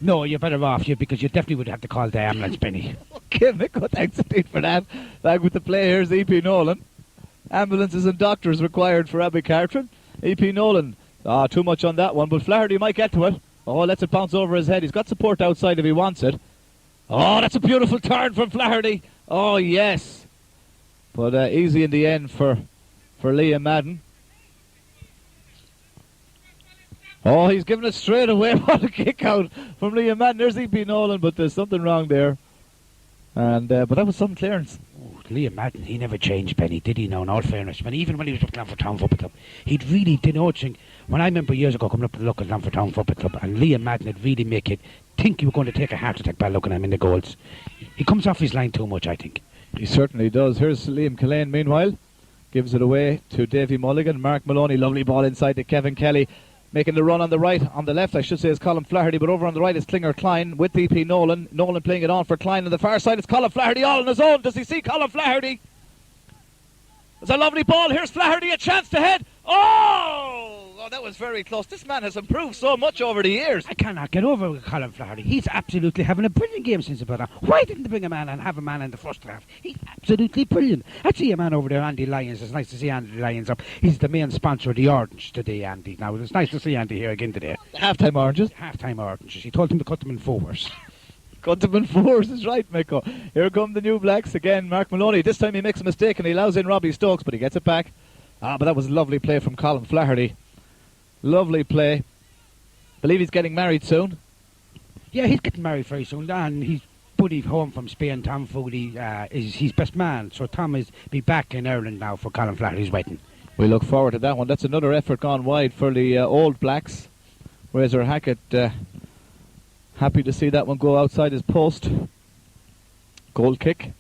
No, you're better off, because you definitely would have to call the ambulance, Benny. Okay, Miko, thanks indeed for that. Back with the play, here's E.P. Nolan. Ambulances and doctors required for Abbey Cartron. E.P. Nolan, too much on that one, but Flaherty might get to it. Oh, lets it bounce over his head. He's got support outside if he wants it. Oh, that's a beautiful turn from Flaherty. Oh, yes. But easy in the end for Liam Madden. Oh, he's giving it straight away. What a kick out from Liam Madden. There's E.P. Nolan, but there's something wrong there. And but that was some clearance. Oh, Liam Madden, he never changed, Benny, did he now, in all fairness? Even when he was with Longford Town Football Club, he'd really, when I remember years ago coming up to look at Longford Town Football Club, and Liam Madden would really make it think you were going to take a heart attack by looking at him in the goals. He comes off his line too much, I think. He certainly does. Here's Liam Cullen, meanwhile. Gives it away to Davy Mulligan. Mark Maloney, lovely ball inside to Kevin Kelly. Making the run on the right, on the left, I should say, is Colin Flaherty, but over on the right is Klinger Klein with E.P. Nolan. Nolan playing it on for Klein on the far side. It's Colin Flaherty all on his own. Does he see Colin Flaherty? It's a lovely ball. Here's Flaherty, a chance to head. Oh, that was very close. This man has improved so much over the years. I cannot get over Colin Flaherty. He's absolutely having a brilliant game since about that. Why didn't they bring a man and have a man in the first half? He's absolutely brilliant. I see a man over there, Andy Lyons. It's nice to see Andy Lyons up. He's the main sponsor of the Orange today, Andy. Now, it's nice to see Andy here again today. Half-time oranges? Half-time oranges. He told him to cut them in fours. Cut them in fours is right, Miko. Here come the New Blacks again. Mark Maloney. This time he makes a mistake and he allows in Robbie Stokes, but he gets it back. But that was a lovely play from Colin Flaherty. Lovely play. Believe he's getting married soon. Yeah, he's getting married very soon. And his buddy home from Spain, Tom Foodie, is his best man. So Tom is be back in Ireland now for Colin Flaherty's wedding. We look forward to that one. That's another effort gone wide for the Old Blacks. Razor Hackett happy to see that one go outside his post. Goal kick.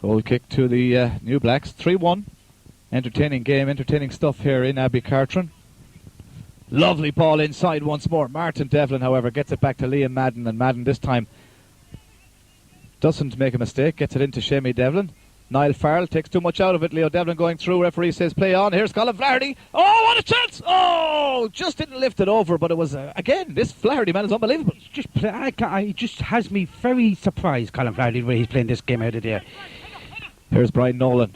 Goal kick to the New Blacks. 3-1. Entertaining game, entertaining stuff here in Abbey Cartron. Lovely ball inside once more. Martin Devlin, however, gets it back to Liam Madden, and Madden this time doesn't make a mistake. Gets it into Shamie Devlin. Niall Farrell takes too much out of it. Leo Devlin going through. Referee says play on. Here's Colin Flaherty. Oh, what a chance! Oh, just didn't lift it over, but it was, again, this Flaherty man is unbelievable. He just has me very surprised, Colin Flaherty, when he's playing this game out of there. Here's Brian Nolan.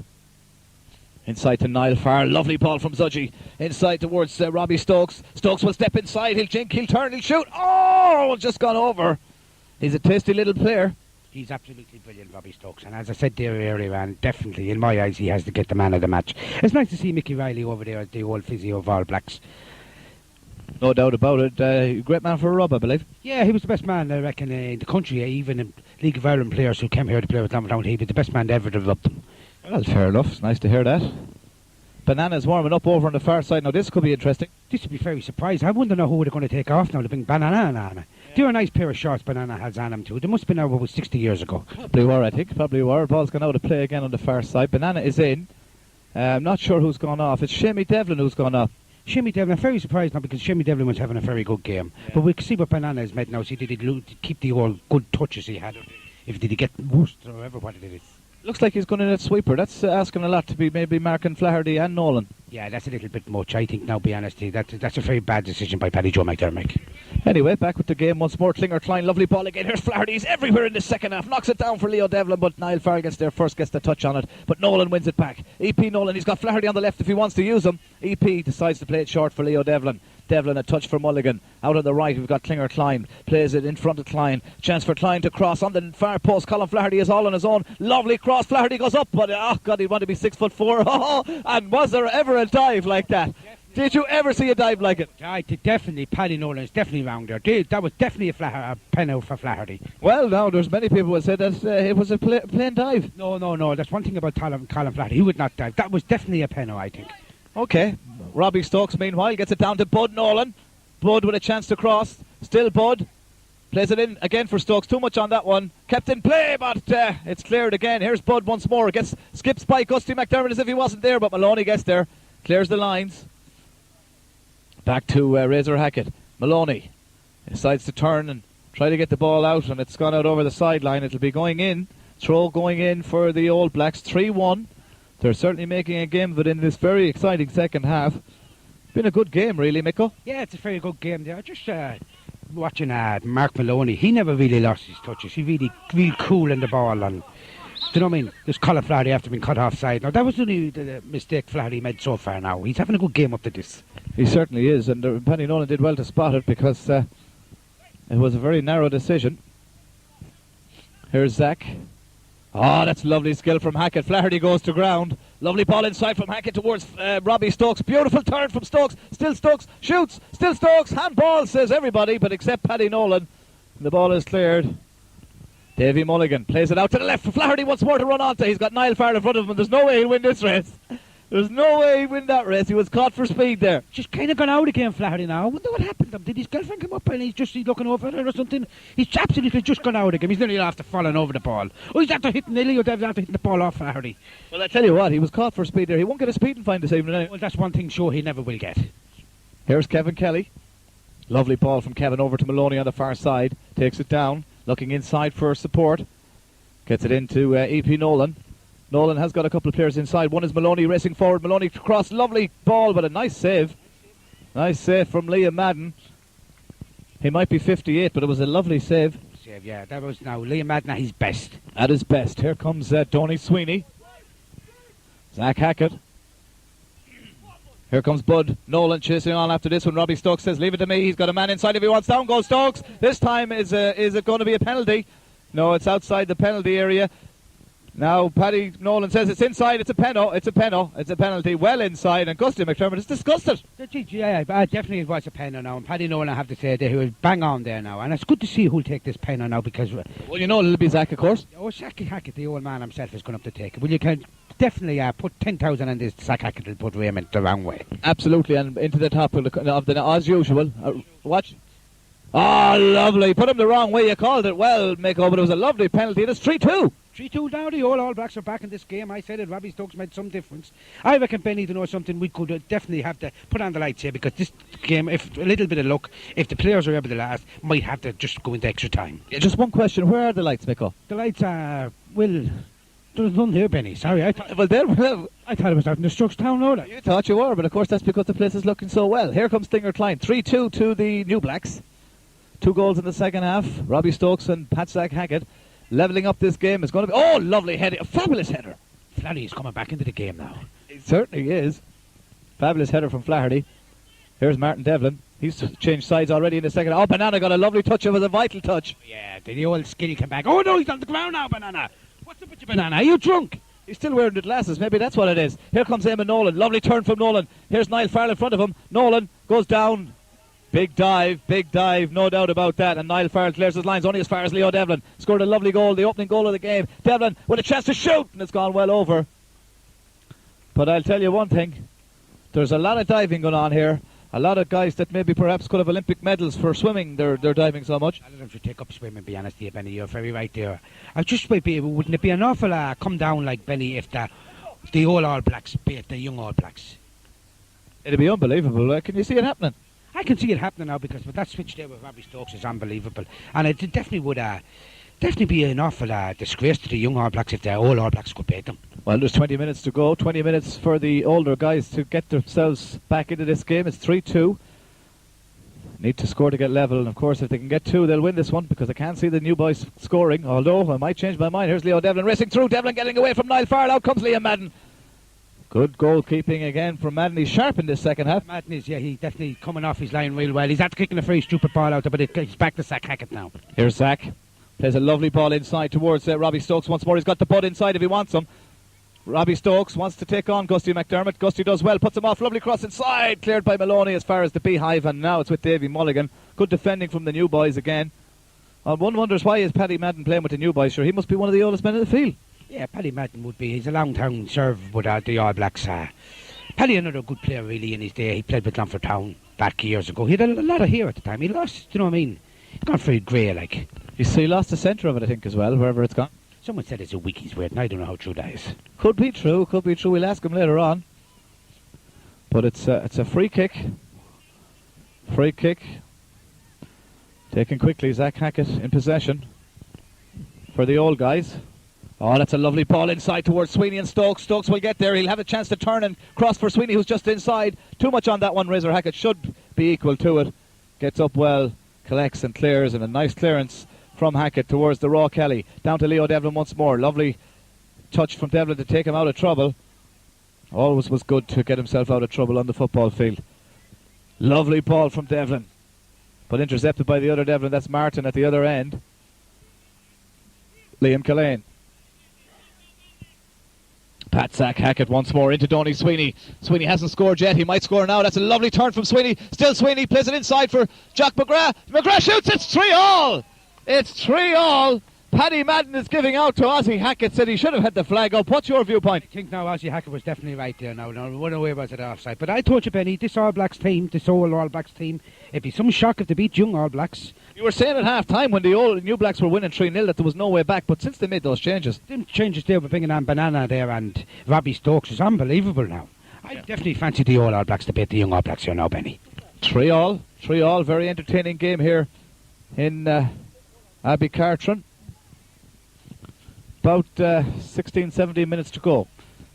Inside to Niall Farrell. Lovely ball from Zudgy. Inside towards Robbie Stokes. Stokes will step inside. He'll jink, he'll turn, he'll shoot. Oh, just gone over. He's a tasty little player. He's absolutely brilliant, Robbie Stokes. And as I said there earlier, and definitely, in my eyes, he has to get the man of the match. It's nice to see Mickey Riley over there at the old physio of All Blacks. No doubt about it. Great man for a rub, I believe. Yeah, he was the best man, I reckon, in the country. Even in League of Ireland players who came here to play with Longford, he was the best man ever to rub them. Well, fair enough. It's nice to hear that. Banana's warming up over on the far side. Now, this could be interesting. This would be very surprised. I wonder now who they're going to take off now to bring Banana on. They're a nice pair of shorts Banana has on them too. They must have been out about 60 years ago. Probably were, I think. Probably were. Ball's gone out to play again on the far side. Banana is in. I'm not sure who's gone off. It's Shamie Devlin who's gone off. Shamie Devlin, I'm very surprised now because Shamie Devlin was having a very good game. Yeah. But we can see what Banana has made now. See, did he keep the old good touches he had? If did he get worse or whatever what it is? Looks like he's going in at sweeper. That's asking a lot to be maybe marking Flaherty and Nolan. Yeah, that's a little bit much, I think, now, be honest. That's a very bad decision by Paddy Joe McDermott. Anyway, back with the game once more. Klinger Klein, lovely ball again. Here's Flaherty. He's everywhere in the second half. Knocks it down for Leo Devlin, but Niall Farrell gets there first, gets the touch on it. But Nolan wins it back. EP Nolan, he's got Flaherty on the left if he wants to use him. EP decides to play it short for Leo Devlin. Devlin a touch for Mulligan. Out on the right we've got Klinger Klein. Plays it in front of Klein. Chance for Klein to cross on the far post. Colin Flaherty is all on his own. Lovely cross. Flaherty goes up, but oh God, he'd want to be 6'4". And was there ever a dive like that? Did you ever see a dive like it? I did, definitely. Paddy Nolan is definitely round there. That was definitely a pen out for Flaherty. Well, now there's many people who said that it was a plain dive. No. That's one thing about Colin Flaherty. He would not dive. That was definitely a pen out, I think. Okay. Robbie Stokes, meanwhile, gets it down to Bud Nolan. Bud with a chance to cross. Still Bud. Plays it in again for Stokes. Too much on that one. Kept in play, but it's cleared again. Here's Bud once more. Skips by Gusty McDermott as if he wasn't there, but Maloney gets there. Clears the lines. Back to Razor Hackett. Maloney decides to turn and try to get the ball out, and it's gone out over the sideline. It'll be going in. Throw going in for the All Blacks. 3-1. They're certainly making a game of it in this very exciting second half. Been a good game, really, Mikko. Yeah, it's a very good game there. Just watching Mark Maloney, he never really lost his touches. He really cool in the ball. And do you know what I mean? There's Colin Flaherty after being cut off side. Now, that was only the mistake Flaherty made so far now. He's having a good game up to this. He certainly is, and Paddy Nolan did well to spot it because it was a very narrow decision. Here's Zach. Oh, that's lovely skill from Hackett. Flaherty goes to ground. Lovely ball inside from Hackett towards Robbie Stokes. Beautiful turn from Stokes. Still Stokes. Shoots. Still Stokes. Handball, says everybody, but except Paddy Nolan. The ball is cleared. Davy Mulligan plays it out to the left for Flaherty once more to run onto. He's got Niall Farrell in front of him, and there's no way he'll win this race. There's no way he'll win that race. He was caught for speed there. Just kind of gone out again, Flaherty now. I wonder what happened to him. Did his girlfriend come up and he's looking over there or something? He's absolutely just gone out again. He's nearly after falling over the ball. Oh, he's after hitting Leo Devlin after hitting the ball off Flaherty. Well, I tell you what, he was caught for speed there. He won't get a speeding fine this evening anyway. Well, that's one thing sure he never will get. Here's Kevin Kelly. Lovely ball from Kevin over to Maloney on the far side. Takes it down. Looking inside for support. Gets it into EP Nolan. Nolan has got a couple of players inside. One is Maloney racing forward. Maloney cross. Lovely ball, but a nice save. Nice save from Liam Madden. He might be 58, but it was a lovely save. Yeah, that was now Liam Madden at his best. At his best. Here comes Tony Sweeney. Zach Hackett. Here comes Bud Nolan chasing on after this one. Robbie Stokes says, leave it to me. He's got a man inside if he wants. Down goes Stokes. This time is it going to be a penalty? No, it's outside the penalty area. Now Paddy Nolan says it's inside. It's a penalty. Well inside, and Gusty McDermott is disgusted. Yeah, definitely it was a penalty now. And Paddy Nolan, I have to say, he was bang on there now. And it's good to see who'll take this penalty now because... Well, you know it'll be Zach, of course. Oh, Zach Hackett, the old man himself, is going up to take it. Well, you can definitely put 10,000 on this. Zach Hackett will put Raymond the wrong way. Absolutely, and into the top of the as usual. Watch. Oh, lovely. Put him the wrong way. You called it well, Miko, but it was a lovely penalty. It's 3-2. 3-2 now. The All Blacks are back in this game. I said it. Robbie Stokes made some difference. I reckon Benny to know something we could definitely have to put on the lights here because this game, if a little bit of luck, if the players are able to last, might have to just go into extra time. Yeah, just one question. Where are the lights, Miko? The lights are, well, There's none here, Benny. Sorry, I thought it was out in the Struckstown Road. You thought you were, but of course that's because the place is looking so well. Here comes Stinger Klein. 3-2 to the New Blacks. 2 goals in the second half. Robbie Stokes and Patrick Hackett levelling up this game. Is going to be... Oh, lovely header. A fabulous header. Flaherty's coming back into the game now. He certainly is. Fabulous header from Flaherty. Here's Martin Devlin. He's changed sides already in the second. Oh, Banana got a lovely touch. It was a vital touch. Yeah, the old skill came back. Oh, no, he's on the ground now, Banana. What's up with you, Banana? Are you drunk? He's still wearing the glasses. Maybe that's what it is. Here comes Eamon Nolan. Lovely turn from Nolan. Here's Niall Farrell in front of him. Nolan goes down. Big dive, no doubt about that. And Niall Farrell clears his lines only as far as Leo Devlin. Scored a lovely goal, the opening goal of the game. Devlin with a chance to shoot, and it's gone well over. But I'll tell you one thing. There's a lot of diving going on here. A lot of guys that maybe perhaps could have Olympic medals for swimming. They're diving so much. A lot of them should take up swimming, to be honest with you, Benny. You're very right there. I just might be, wouldn't it be an awful come down like Benny if the old All Blacks beat the young All Blacks? It'd be unbelievable. Can you see it happening? I can see it happening now because with that switch there with Robbie Stokes is unbelievable. And it definitely would definitely be an awful disgrace to the young All Blacks if the old All Blacks could beat them. Well, there's 20 minutes to go. 20 minutes for the older guys to get themselves back into this game. It's 3-2. Need to score to get level. And, of course, if they can get 2, they'll win this one because I can't see the new boys scoring. Although, I might change my mind. Here's Leo Devlin racing through. Devlin getting away from Niall Farrell. Out comes Liam Madden. Good goalkeeping again from Madden. He's sharp in this second half. Madden is, yeah, he's definitely coming off his line real well. He's after kicking a very stupid ball out there, but he's back to Zach Hackett now. Here's Zach. Plays a lovely ball inside towards Robbie Stokes once more. He's got the bud inside if he wants him. Robbie Stokes wants to take on Gusty McDermott. Gusty does well, puts him off. Lovely cross inside. Cleared by Maloney as far as the beehive, and now it's with Davey Mulligan. Good defending from the new boys again. One wonders why is Paddy Madden playing with the new boys. Sure, he must be one of the oldest men in the field. Yeah, Paddy Madden would be. He's a long-term serve with the All Blacks. Paddy, another good player really in his day. He played with Longford Town back years ago. He had a lot of hair at the time. He lost, you know what I mean? He's gone very grey, like. He lost the centre of it, I think, as well, wherever it's gone. Someone said it's a wikie's weight, and I don't know how true that is. Could be true. We'll ask him later on. But it's a free kick. Free kick. Taken quickly, Zach Hackett in possession for the old guys. Oh, that's a lovely ball inside towards Sweeney and Stokes. Stokes will get there. He'll have a chance to turn and cross for Sweeney, who's just inside. Too much on that one. Razor Hackett should be equal to it. Gets up well, collects and clears, and a nice clearance from Hackett towards the Raw Kelly. Down to Leo Devlin once more. Lovely touch from Devlin to take him out of trouble. Always was good to get himself out of trouble on the football field. Lovely ball from Devlin, but intercepted by the other Devlin. That's Martin at the other end. Liam Killane. Pat Sack Hackett once more into Donny Sweeney. Sweeney hasn't scored yet. He might score now. That's a lovely turn from Sweeney. Still Sweeney plays it inside for Jack McGrath. McGrath shoots. It's 3-all. It's 3-all. Paddy Madden is giving out to Ozzie Hackett. Said he should have had the flag up. What's your viewpoint? I think now Ozzie Hackett was definitely right there now. No one away was it offside. But I told you, Benny, this All Blacks team, this old All Blacks team, it'd be some shock if they beat young All Blacks. You were saying at half time when the old New Blacks were winning 3-0 that there was no way back, but since they made those changes. Them changes there with bringing on Banana there and Robbie Stokes is unbelievable now. I definitely fancy the old All Blacks to beat the young All Blacks here now, Benny. 3-all. Very entertaining game here in Abbey Cartron. About 16, 17 minutes to go.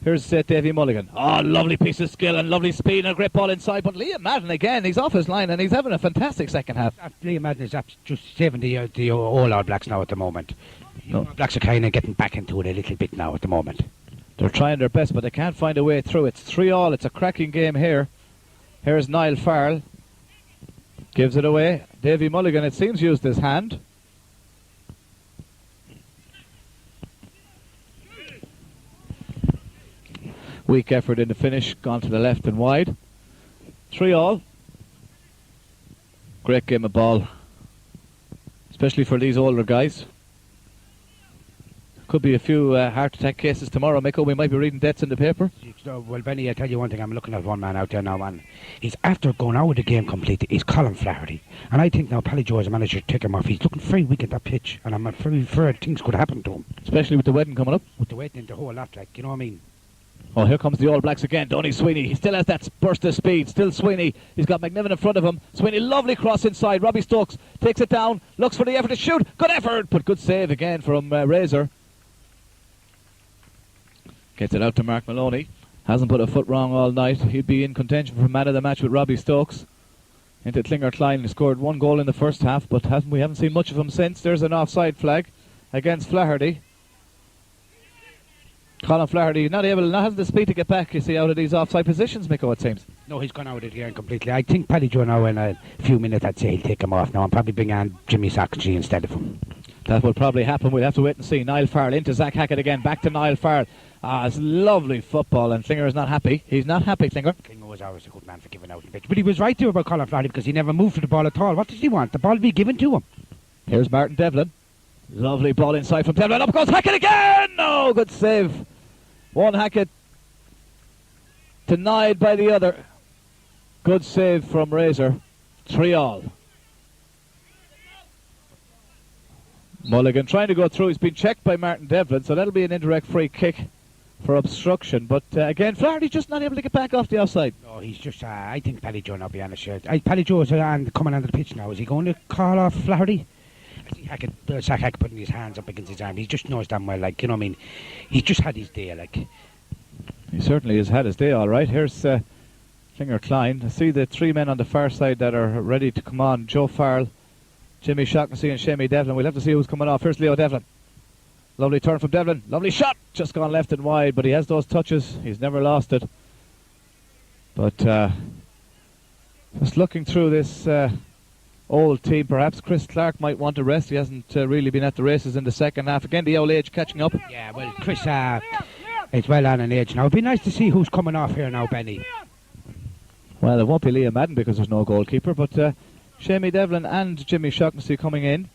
Here's Davey Mulligan. Oh, lovely piece of skill and lovely speed and a great ball inside. But Liam Madden again, he's off his line and he's having a fantastic second half. Liam Madden is just saving the old All Blacks now at the moment. The All Blacks are kind of getting back into it a little bit now at the moment. They're trying their best, but they can't find a way through. It's 3-all. It's a cracking game here. Here's Niall Farrell. Gives it away. Davey Mulligan, it seems, used his hand. Weak effort in the finish, gone to the left and wide. 3-all. Great game of ball, especially for these older guys. Could be a few heart attack cases tomorrow, Michael. We might be reading deaths in the paper. Well, Benny, I tell you one thing. I'm looking at one man out there now, and he's after going out of the game completely. He's Colin Flaherty. And I think now Paddy Joe as a manager take him off. He's looking very weak at that pitch, and I'm very afraid things could happen to him. Especially with the wedding coming up. With the wedding, the whole lot, like, you know what I mean? Oh, here comes the All Blacks again. Donny Sweeney. He still has that burst of speed. Still Sweeney. He's got McNiven in front of him. Sweeney, lovely cross inside. Robbie Stokes takes it down. Looks for the effort to shoot. Good effort, but good save again from Razor. Gets it out to Mark Maloney. Hasn't put a foot wrong all night. He'd be in contention for man of the match with Robbie Stokes. Into Klinger Klein. He scored 1 goal in the first half, but we haven't seen much of him since. There's an offside flag against Flaherty. Colin Flaherty not having the speed to get back, you see, out of these offside positions, Miko, it seems. No, he's gone out of it again completely. I think Paddy Joe now in a few minutes, I'd say he'll take him off now and probably bring on Jimmy Sacktree instead of him. That will probably happen. We'll have to wait and see. Niall Farrell into Zach Hackett again. Back to Niall Farrell. It's lovely football, and Klinger is not happy. He's not happy, Klinger. Klinger was always a good man for giving out the pitch. But he was right there about Colin Flaherty because he never moved for the ball at all. What does he want? The ball to be given to him. Here's Martin Devlin. Lovely ball inside from Devlin. Up goes Hackett again! No, good save. One Hackett denied by the other. Good save from Razor. 3-all. Mulligan trying to go through. He's been checked by Martin Devlin, so that'll be an indirect free kick for obstruction. But again, Flaherty's just not able to get back off the offside. No, he's just, I think Paddy Joe, I'll be honest here. Paddy Joe's coming onto the pitch now. Is he going to call off Flaherty? I think Zach Hackett putting his hands up against his arm. He just knows damn well, like, you know what I mean? He's just had his day, like. He certainly has had his day, all right. Here's Klinger Klein. I see the 3 men on the far side that are ready to come on. Joe Farrell, Jimmy Shaughnessy and Shamey Devlin. We'll have to see who's coming off. Here's Leo Devlin. Lovely turn from Devlin. Lovely shot. Just gone left and wide, but he has those touches. He's never lost it. But just looking through this old team, perhaps Chris Clark might want to rest. He hasn't really been at the races in the second half. Again, the old age catching up. Yeah, well, Chris is well on an age now. It'd be nice to see who's coming off here now, Benny. Well, it won't be Liam Madden because there's no goalkeeper, but Shamey Devlin and Jimmy Shaughnessy coming in.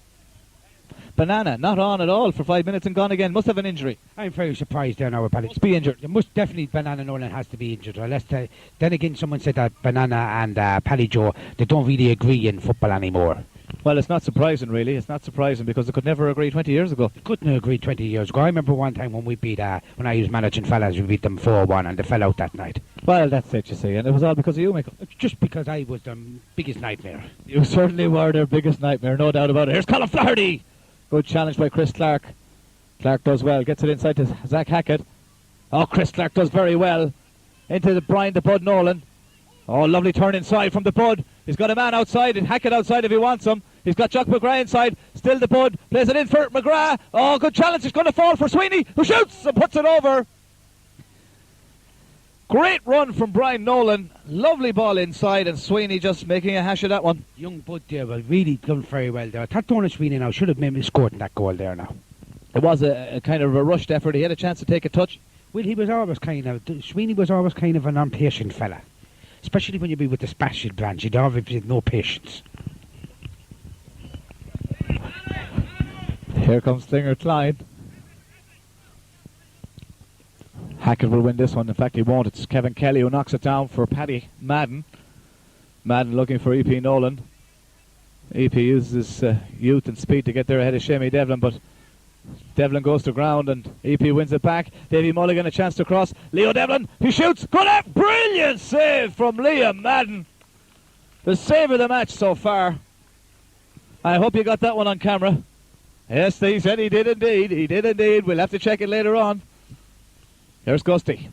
Banana, not on at all for 5 minutes and gone again. Must have an injury. I'm very surprised there now with Paddy. Must be injured. There must definitely, Banana Nolan has to be injured. Unless then again, someone said that Banana and Paddy Joe, they don't really agree in football anymore. Well, it's not surprising, really. It's not surprising because they could never agree 20 years ago. They couldn't agree 20 years ago. I remember one time when we beat, when I was managing fellas, we beat them 4-1 and they fell out that night. Well, that's it, you see, and it was all because of you, Michael. It's just because I was their biggest nightmare. You certainly were their biggest nightmare, no doubt about it. Here's Colin Flaherty. Good challenge by Chris Clark. Clark does well, gets it inside to Zach Hackett. Oh, Chris Clark does very well. Into the Brian the Bud Nolan. Oh, lovely turn inside from the Bud. He's got a man outside and Hackett outside if he wants him. He's got Jock McGrath inside. Still the Bud. Plays it in for McGrath. Oh, good challenge. It's going to fall for Sweeney, who shoots and puts it over. Great run from Brian Nolan. Lovely ball inside, and Sweeney just making a hash of that one. Young Bud there, well, really done very well there. I thought Donald Sweeney now should have maybe scored in that goal there now. It was a kind of a rushed effort. He had a chance to take a touch. Well, he was always Sweeney was always kind of an impatient fella. Especially when you be with the special branch, he'd always have no patience. Here comes Klinger Klein. Hackett will win this one. In fact, he won't. It's Kevin Kelly who knocks it down for Paddy Madden. Madden looking for E.P. Nolan. E.P. uses his youth and speed to get there ahead of Shamey Devlin, but Devlin goes to ground and E.P. wins it back. Davey Mulligan a chance to cross. Leo Devlin, he shoots. Good up! Brilliant save from Liam Madden. The save of the match so far. I hope you got that one on camera. Yes, he said he did indeed. He did indeed. We'll have to check it later on. Here's Gusty.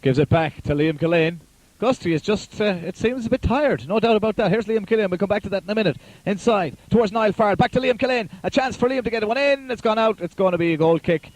Gives it back to Liam Killeen. Gusty is just, it seems a bit tired. No doubt about that. Here's Liam Killeen. We'll come back to that in a minute. Inside, towards Niall Farrell. Back to Liam Killeen. A chance for Liam to get one in. It's gone out. It's going to be a goal kick.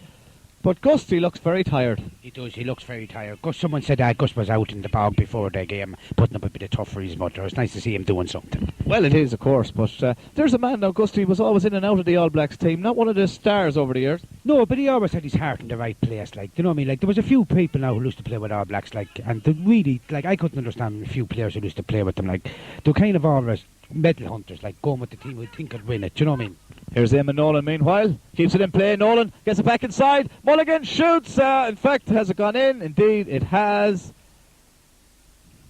But Gusty looks very tired. He does. He looks very tired. Someone said Gus was out in the bog before the game, putting up a bit of tough for his mother. It's nice to see him doing something. Well, it is, of course, but there's a man now. Gusty was always in and out of the All Blacks team. Not one of the stars over the years. No, but he always had his heart in the right place. Like, you know what I mean? Like, there was a few people now who used to play with All Blacks, like, and they really, like, I couldn't understand a few players who used to play with them. Like, they were kind of always medal hunters, like going with the team who think could win it. Do you know what I mean? Here's Eamon Nolan, meanwhile. Keeps it in play. Nolan gets it back inside. Mulligan shoots. In fact, has it gone in? Indeed, it has.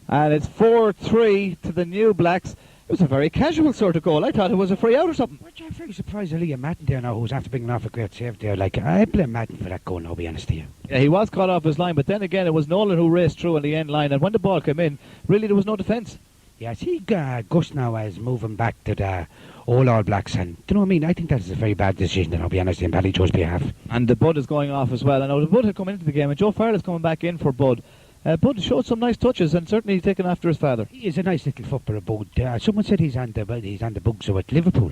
And it's 4-3 to the New Blacks. It was a very casual sort of goal. I thought it was a free out or something. I'm very surprised at Liam Madden there now, who's after bringing off a great save there. Like, I blame Madden for that goal now, to be honest with you. Yeah, he was caught off his line, but then again, it was Nolan who raced through on the end line. And when the ball came in, really there was no defence. Yeah, see, Gus now is moving back to the All Blacks, and do you know what I mean? I think that's a very bad decision, and I'll be honest, in Paddy Joe's behalf. And the Bud is going off as well. I know the Bud had come into the game, and Joe Farrell is coming back in for Bud. Bud showed some nice touches, and certainly taken after his father. He is a nice little footballer, Bud. Someone said he's on the books with Liverpool.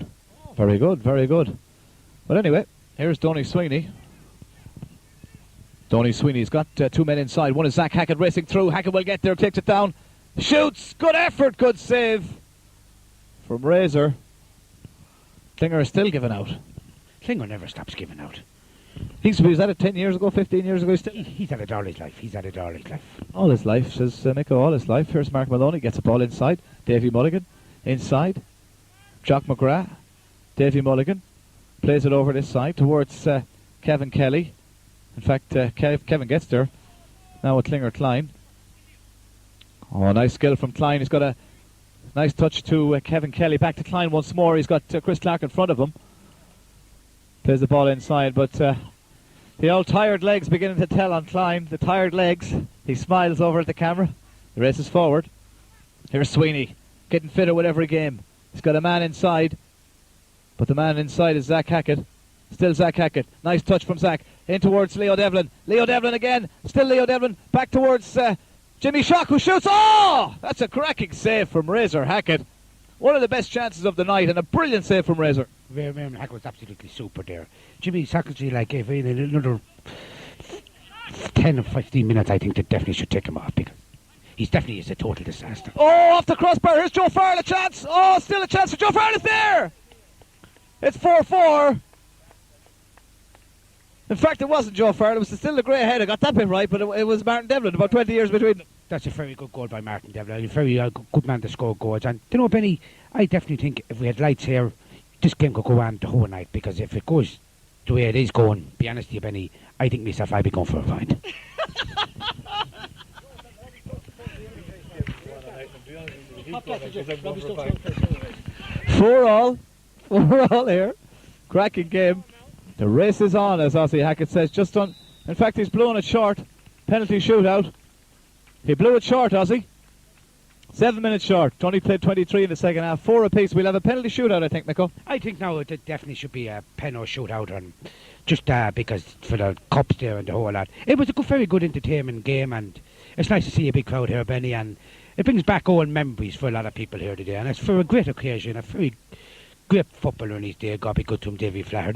Very good, very good. But anyway, here's Donny Sweeney. Donny Sweeney's got 2 men inside. One is Zach Hackett racing through. Hackett will get there, takes it down. Shoots! Good effort, good save from Razor. Klinger is still giving out. Klinger never stops giving out. Was that it 10 years ago, 15 years ago? He's had it all his life. All his life, says Miko, all his life. Here's Mark Maloney, gets a ball inside. Davey Mulligan, inside. Jock McGrath, Davey Mulligan, plays it over this side towards Kevin Kelly. In fact, Kevin gets there. Now with Klinger Klein. Oh, nice skill from Klein. He's got a nice touch to Kevin Kelly. Back to Klein once more. He's got Chris Clark in front of him. Plays the ball inside, but the old tired legs beginning to tell on Klein. The tired legs. He smiles over at the camera. The race is forward. Here's Sweeney, getting fitter with every game. He's got a man inside, but the man inside is Zach Hackett. Still Zach Hackett. Nice touch from Zach. In towards Leo Devlin. Leo Devlin again. Still Leo Devlin. Back towards Jimmy Shock, who shoots. Oh! That's a cracking save from Razor Hackett. One of the best chances of the night, and a brilliant save from Razor. Hackett was absolutely super there. Jimmy Sacklesy, like, if in another 10 or 15 minutes, I think they definitely should take him off, because he definitely is a total disaster. Oh, off the crossbar. Here's Joe Farrell, a chance. Oh, still a chance for Joe Farrell. It's there. It's 4-4. In fact, it wasn't Joe Farrell. It was still the grey head. I got that bit right, but it was Martin Devlin, about 20 years between them. That's a very good goal by Martin Devlin. A very good man to score goals. And, you know, Benny, I definitely think if we had lights here, this game could go on the whole night, because if it goes the way it is going, be honest with you, Benny, I think myself I'd be going for a pint. 4-all. 4-all here. Cracking game. The race is on, as Ossie Hackett says. Just on. In fact, he's blown it short. Penalty shootout. He blew it short, Ossie. 7 minutes short. Only played 23 in the second half. 4 apiece. We'll have a penalty shootout, I think, Miko. I think now it definitely should be a pen or shootout, and just because for the cups there and the whole lot. It was a very good entertainment game, and it's nice to see a big crowd here, Benny, and it brings back old memories for a lot of people here today, and it's for a great occasion, a very great footballer in his day. God be good to him, Davey Fla.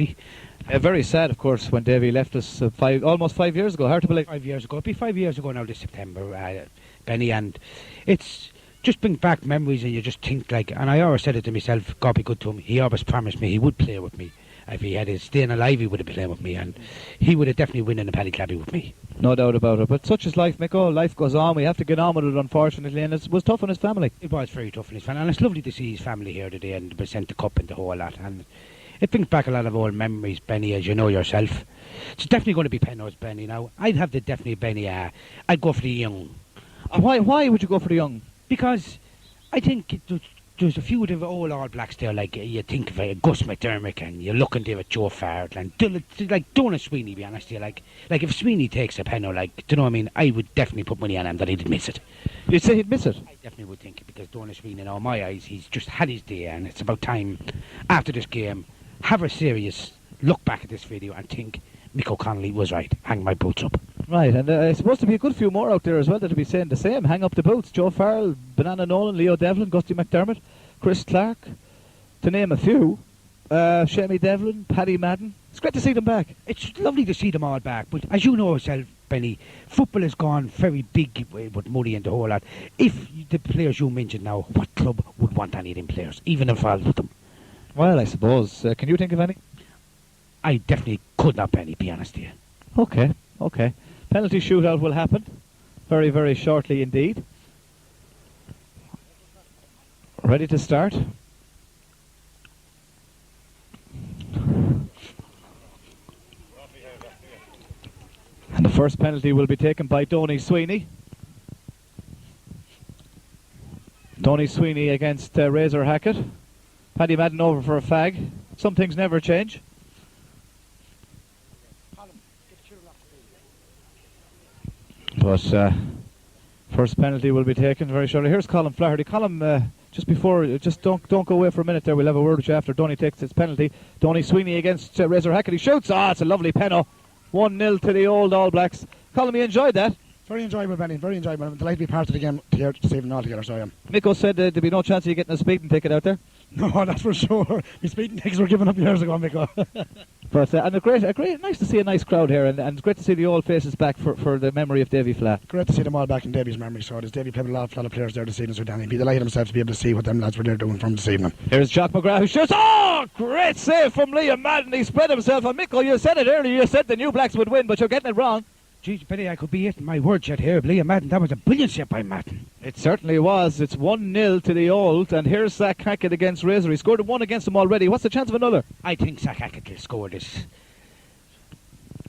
Very sad, of course, when Davey left us almost 5 years ago. Hard to believe. 5 years ago. It'll be 5 years ago now this September, Benny, and it's just brings back memories, and you just think, like, and I always said it to myself, God be good to him, he always promised me he would play with me. If he had his staying alive, he would have been playing with me, and he would have definitely won in the Paddy Clabby with me. No doubt about it, but such is life, Miko. Life goes on. We have to get on with it, unfortunately, and it was tough on his family. It was very tough on his family, and it's lovely to see his family here today and present the cup and the whole lot, and it brings back a lot of old memories, Benny, as you know yourself. It's definitely going to be Penrose, Benny, now. I'd have the definitely Benny, I'd go for the young. Why would you go for the young? Because I think there's a few of the old All Blacks there, like you think of Gus McDermott, and you're looking there at Joe Farrell, and like Donald Sweeney, be honest with you, like if Sweeney takes a penno, like, do you know what I mean, I would definitely put money on him that he'd miss it. You'd say he'd miss it? I definitely would think it, because Donald Sweeney, in all my eyes, he's just had his day, and it's about time, after this game, have a serious look back at this video and think Mick O'Connolly was right. Hang my boots up. Right, and there's supposed to be a good few more out there as well that'll be saying the same. Hang up the boots. Joe Farrell, Banana Nolan, Leo Devlin, Gusty McDermott, Chris Clark, to name a few. Shamie Devlin, Paddy Madden. It's great to see them back. It's lovely to see them all back, but as you know yourself, Benny, football has gone very big with money and the whole lot. If the players you mentioned now, what club would want any of them players, even involved with them? Well, I suppose. Can you think of any? I definitely could not, Benny, be honest with you. Okay. Penalty shootout will happen very, very shortly indeed. Ready to start? And the first penalty will be taken by Donny Sweeney. Donny Sweeney against Razor Hackett. Paddy Madden over for a fag. Some things never change. But First penalty will be taken very shortly. Here's Colin Flaherty. Colin, just don't go away for a minute there. We'll have a word with you after Donny takes his penalty. Donny Sweeney against Razor Hackett. He shoots. It's a lovely penno. 1-0 to the old All Blacks. Colin, you enjoyed that? Very enjoyable, Benny. Very enjoyable. I'm delighted to be part of the game here this evening altogether, so I am. Miko said there'd be no chance of you getting a speeding ticket out there. No, that's for sure. My speeding tickets were given up years ago, Miko. But nice to see a nice crowd here, and it's great to see the old faces back for the memory of Davey Fla. Great to see them all back in Davy's memory. So there's Davy played with a lot of players there this evening, so Danny be delighted himself to be able to see what them lads were there doing from this evening. Here's Jock McGrath who shoots. Great save from Liam Madden. He spread himself. And Miko, you said it earlier. You said the New Blacks would win, but you're getting it wrong. Geez, Benny, I could be eating my words yet here. Liam Madden, that was a brilliant save by Madden. It certainly was. It's 1-0 to the old, and here's Zach Hackett against Razor. He scored one against him already. What's the chance of another? I think Zach Hackett will score this.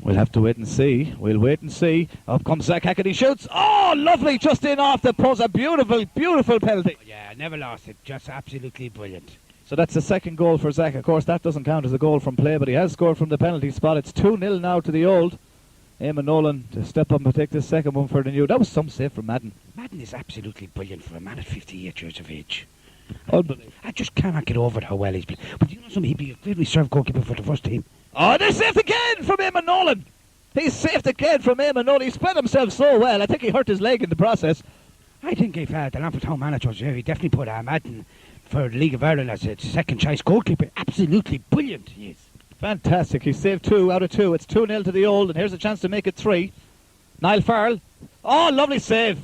We'll have to wait and see. We'll wait and see. Up comes Zach Hackett. He shoots. Lovely. Just in off the post. A beautiful, beautiful penalty. Yeah, I never lost it. Just absolutely brilliant. So that's the second goal for Zach. Of course, that doesn't count as a goal from play, but he has scored from the penalty spot. It's 2-0 now to the old. Eamon Nolan to step up and take the second one for the new. That was some save from Madden. Madden is absolutely brilliant for a man at 58 years of age. Unbelievable. I just cannot get over how well he's played. But you know something? He'd be a great reserve goalkeeper for the first team. They saved again from Eamon Nolan. He's saved again from Eamon Nolan. He spread himself so well. I think he hurt his leg in the process. I think if the Longford Town manager was here, he'd definitely put Madden for the League of Ireland as a second choice goalkeeper. Absolutely brilliant he is. Fantastic. He saved 2 out of 2. It's 2-0 to the old, and here's a chance to make it 3. Niall Farrell. Lovely save.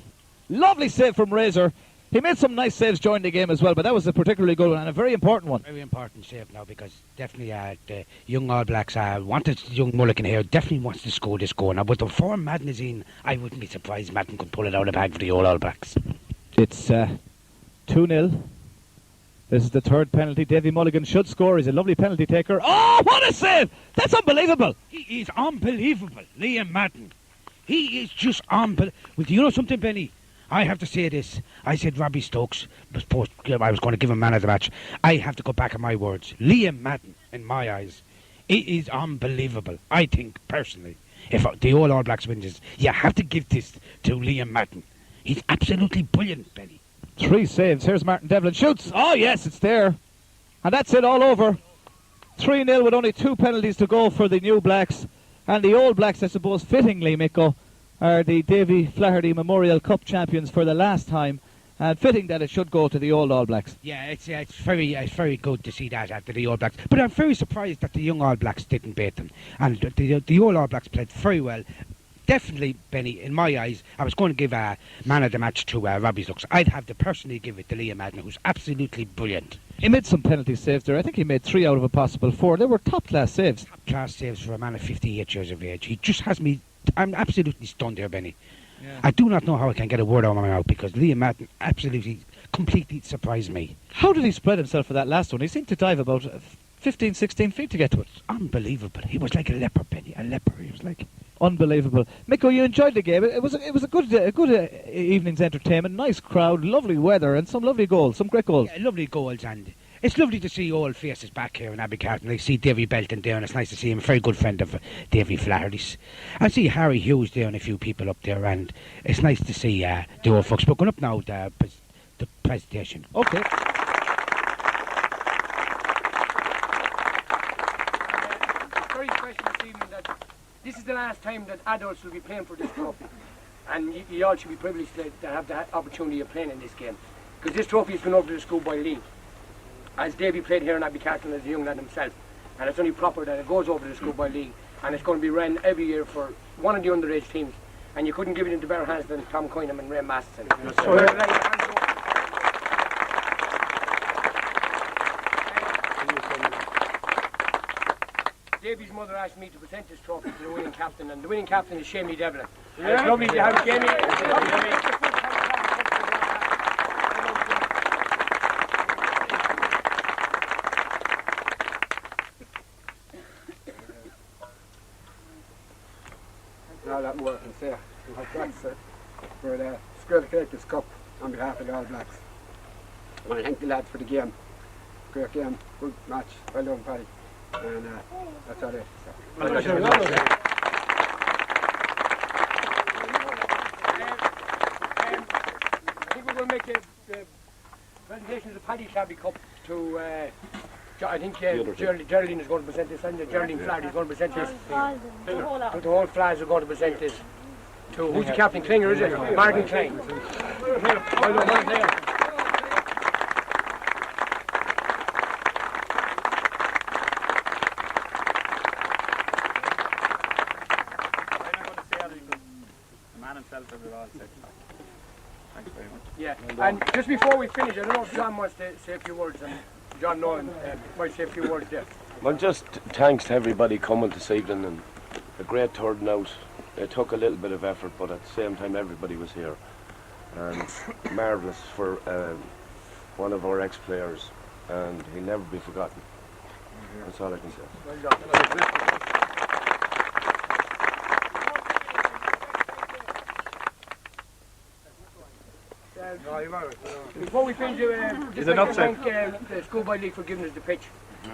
Lovely save from Razor. He made some nice saves during the game as well, but that was a particularly good one and a very important one. Very important save now, because definitely the young All Blacks wanted young Mulligan here, definitely wants to score this goal. Now, with the form Madden is in, I wouldn't be surprised Madden could pull it out of the bag for the old All Blacks. It's 2-0. This is the third penalty. Davy Mulligan should score. He's a lovely penalty taker. What a save! That's unbelievable! He is unbelievable, Liam Madden. He is just unbelievable. Well, do you know something, Benny? I have to say this. I said Robbie Stokes, I was going to give him man of the match. I have to go back on my words. Liam Madden, in my eyes, it is unbelievable. I think, personally, if the All Blacks win this, you have to give this to Liam Madden. He's absolutely brilliant, Benny. 3 saves. Here's Martin Devlin. Shoots. Yes, it's there. And that's it all over. 3-0 with only 2 penalties to go for the New Blacks. And the Old Blacks, I suppose, fittingly, Miko, are the Davey Flaherty Memorial Cup champions for the last time. And fitting that it should go to the old All Blacks. Yeah, it's very good to see that after the All Blacks. But I'm very surprised that the young All Blacks didn't beat them. And the old All Blacks played very well. Definitely, Benny, in my eyes, I was going to give a man of the match to Robbie Stokes. I'd have to personally give it to Liam Madden, who's absolutely brilliant. He made some penalty saves there. I think he made 3 out of a possible 4. They were top-class saves. Top-class saves for a man of 58 years of age. He just has me... I'm absolutely stunned here, Benny. Yeah. I do not know how I can get a word out of my mouth, because Liam Madden absolutely, completely surprised me. How did he spread himself for that last one? He seemed to dive about 15, 16 feet to get to it. Unbelievable. He was like a leper, Benny. A leper. He was like... Unbelievable. Miko, you enjoyed the game. It was a good evening's entertainment. Nice crowd, lovely weather, and some lovely goals, some great goals. Yeah, lovely goals, and it's lovely to see old faces back here in Abbeycarton. I see Davy Belton there, and it's nice to see him. A very good friend of Davy Flaherty's. I see Harry Hughes there and a few people up there, and it's nice to see the old folks. But going up now, the presentation. Okay. Very special this evening that this is the last time that adults will be playing for this trophy, and you all should be privileged to have that opportunity of playing in this game, because this trophy has gone over to the schoolboy league, as Davey played here in Abbeycarton as a young lad himself, and it's only proper that it goes over to the schoolboy league, and it's going to be run every year for one of the underage teams, and you couldn't give it into better hands than Tom Coynham and Ray Masterson. So Davey's mother asked me to present this trophy to the winning captain, and the winning captain is Shamey Devlin. Yeah. It's lovely to have Shamey. Now that more I can say. Thanks for the Square Collectors Cup on behalf of the All Blacks. I want to thank the lads for the game. Great game, good match, well done, Paddy. And that's all it is. So. going to make the presentation of the Paddy Clabby Cup to, I think Geraldine is going to present this, and Geraldine Fla is going to present this. The whole Flas are going to present this. To, who's the captain? Klinger, is it? Martin Kling. Well done, Martin. Yeah, and just before we finish, I don't know if John wants to say a few words, and John Nolan might say a few words there. Well, just thanks to everybody coming this evening, and a great turnout. It took a little bit of effort, but at the same time everybody was here, and marvellous for one of our ex-players, and he'll never be forgotten. That's all I can say. Well done. Before we finish, just like to thank the Schoolboy League for giving us the pitch.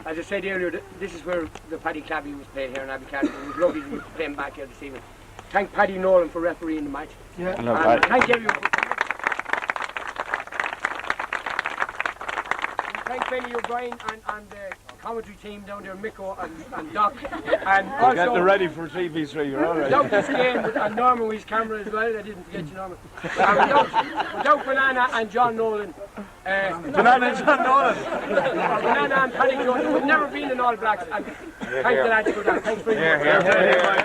As I said earlier, this is where the Paddy Clabby was played here in Abbey Carton. It was lovely to be playing back here this evening. Thank Paddy Nolan for refereeing the match. Yeah. And thank everyone. Thank Benny O'Brien and the commentary team down there, Miko and Doc. And also getting ready for TV3, you're all right. Without this game, and Norman with his camera as well, I didn't forget you, Norman. Without Banana and John Nolan. Banana and John Nolan. Banana and Paddy Jones, there would never been an All Blacks. And thanks the lads for that. Thanks very much.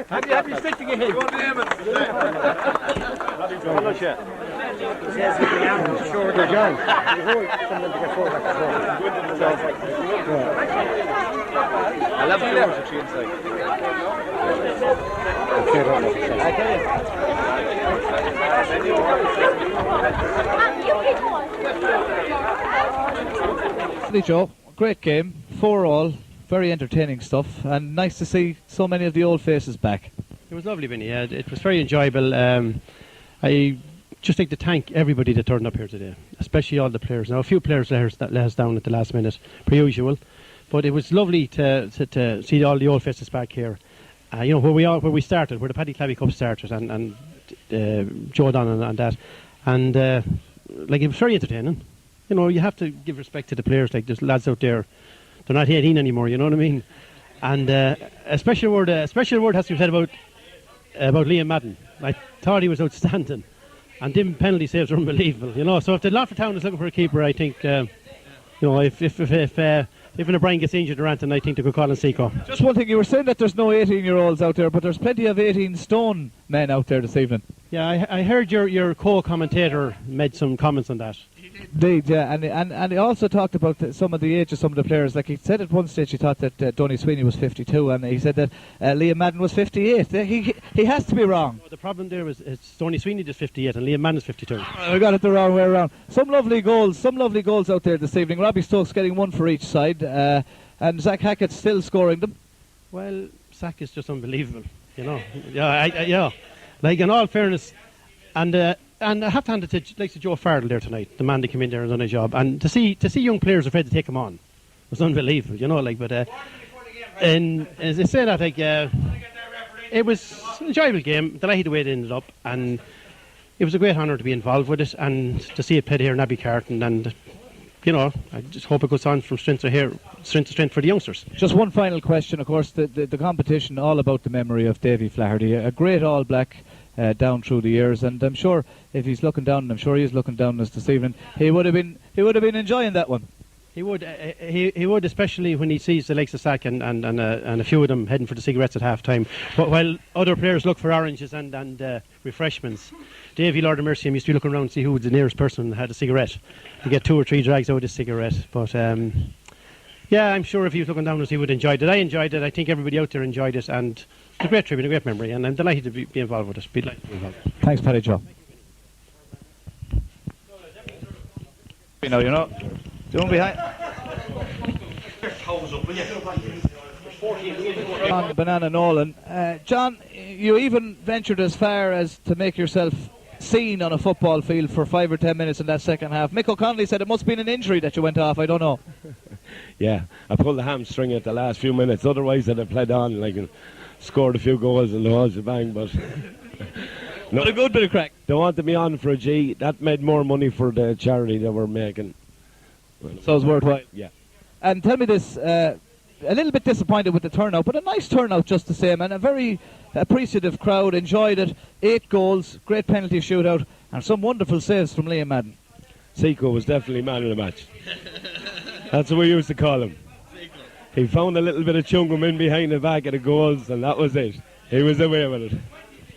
Happy stitching ahead. Go to him. Sure, John. I'll have to watch it inside. Joe, great game, 4-4, very entertaining stuff, and nice to see so many of the old faces back. It was lovely, Vinny. It was very enjoyable. I just like to thank everybody that turned up here today, especially all the players. Now, a few players let us down at the last minute, per usual, but it was lovely to see all the old faces back here. You know, where we started, where the Paddy Clabby Cup started, and Joe Donnan and that, and like it was very entertaining. You know, you have to give respect to the players. Like there's lads out there, they're not 18 anymore. You know what I mean? And a special word has to be said about Liam Madden. I thought he was outstanding, and them penalty saves are unbelievable. You know, so if the Longford Town is looking for a keeper, I think you know, if O'Brien gets injured or anything, I think they could call in Seco. Just one thing, you were saying that there's no 18-year-olds out there, but there's plenty of 18-stone men out there this evening. Yeah, I heard your co-commentator made some comments on that. Indeed, yeah, and he also talked about some of the age of some of the players. Like he said at one stage, he thought that Donny Sweeney was 52, and he said that Liam Madden was 58. He has to be wrong. The problem there is Donny Sweeney is 58 and Liam Madden is 52. I got it the wrong way around. Some lovely goals out there this evening. Robbie Stokes getting one for each side, and Zach Hackett still scoring them. Well, Zach is just unbelievable, you know. Yeah, like in all fairness, and I have to hand it to Joe Farrell there tonight, the man that came in there and done a job. And to see young players afraid to take him on was unbelievable, you know. Like, but and as I say that, like, it was an enjoyable game. Delighted the way it ended up, and it was a great honour to be involved with it and to see it played here in Abbey Carton. And you know, I just hope it goes on from strength to strength for the youngsters. Just one final question, of course, the competition all about the memory of Davey Fla, a great All Black. Down through the years, and I'm sure if he's looking down, and I'm sure he is looking down this evening, he would have been enjoying that one. He would, especially when he sees the likes of Sack and a few of them heading for the cigarettes at half time. But while other players look for oranges and refreshments, Davey, Lord of Mercy, used to be looking around to see who was the nearest person that had a cigarette to get 2 or 3 drags out of his cigarette. But yeah, I'm sure if he was looking down, he would enjoy it. I enjoyed it. I think everybody out there enjoyed it, and it's a great tribute, a great memory, and I'm delighted to be involved with it. Thanks, Paddy Joe. You know, doing behind. On Banana Nolan, John, you even ventured as far as to make yourself seen on a football field for 5 or 10 minutes in that second half. Mick O'Connolly said it must have been an injury that you went off. I don't know. Yeah, I pulled the hamstring at the last few minutes. Otherwise, I'd have played on like and scored a few goals and the whole shebang. But no, But a good bit of crack. they wanted me on for a G. That made more money for the charity they were making. So it's worthwhile. Yeah. And tell me this, a little bit disappointed with the turnout, but a nice turnout just the same, and a very appreciative crowd, enjoyed it. 8 goals, great penalty shootout, and some wonderful saves from Liam Madden. Seiko was definitely man of the match. That's what we used to call him. He found a little bit of chungum in behind the back of the goals, and that was it. He was away with it.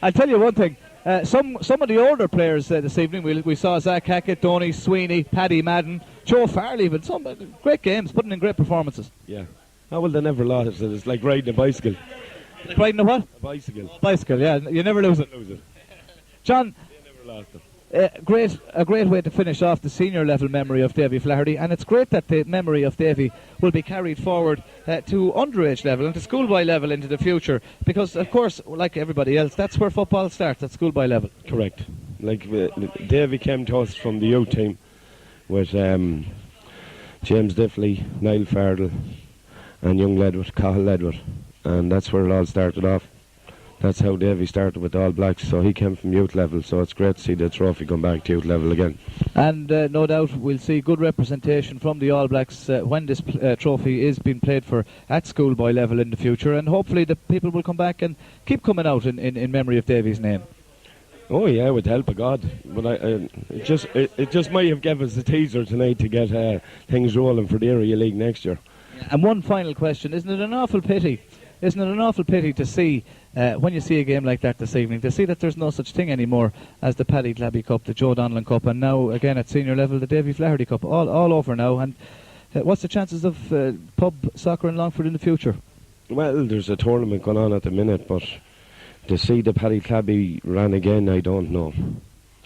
I'll tell you one thing, some of the older players this evening, we saw Zach Hackett, Donny Sweeney, Paddy Madden, Joe Farley, but some great games, putting in great performances. Yeah. Oh, well, they never lost it. It's like riding a bicycle. Like riding a what? A bicycle. Bicycle, yeah, you never lose it. Lose it. John, You never lost it. a great way to finish off the senior level memory of Davey Flaherty, and it's great that the memory of Davey will be carried forward to underage level and to schoolboy level into the future, because of course, like everybody else, that's where football starts, at schoolboy level. Correct. Like Davey came to us from the youth team with James Diffley, Niall Fardell and young Ledwood, Cahill Ledwood, and that's where it all started off. That's how Davey started with the All Blacks, so he came from youth level, so it's great to see the trophy come back to youth level again. And no doubt we'll see good representation from the All Blacks when this trophy is being played for at schoolboy level in the future, and hopefully the people will come back and keep coming out in memory of Davey's name. Oh yeah, with the help of God. But it just might have given us a teaser tonight to get things rolling for the Area League next year. And one final question, isn't it an awful pity to see, when you see a game like that this evening, to see that there's no such thing anymore as the Paddy Clabby Cup, the Joe Donnellan Cup, and now again at senior level the Davey Flaherty Cup, all over now. And what's the chances of pub soccer in Longford in the future? Well, there's a tournament going on at the minute, but to see the Paddy Clabby run again, I don't know.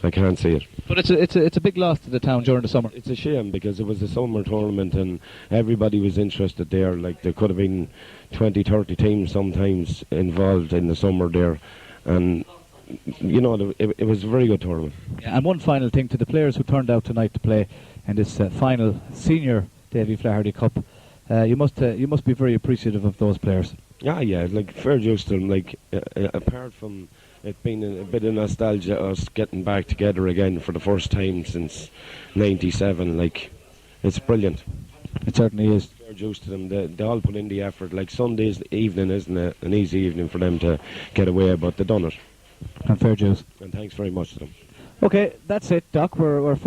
I can't see it. But it's a big loss to the town during the summer. It's a shame because it was a summer tournament and everybody was interested there. Like there could have been 20, 30 teams sometimes involved in the summer there, and you know it was a very good tournament. Yeah, and one final thing to the players who turned out tonight to play in this final senior Davey Flaherty Cup, you must be very appreciative of those players. Yeah, like fair dues to them. Like apart from it being a bit of nostalgia, us getting back together again for the first time since '97. Like, it's brilliant. It certainly is. Fair dues to them. They all put in the effort. Like Sunday's evening isn't an easy evening for them to get away, but they done it. And fair dues. And thanks very much to them. Okay, that's it, Doc. We're finished.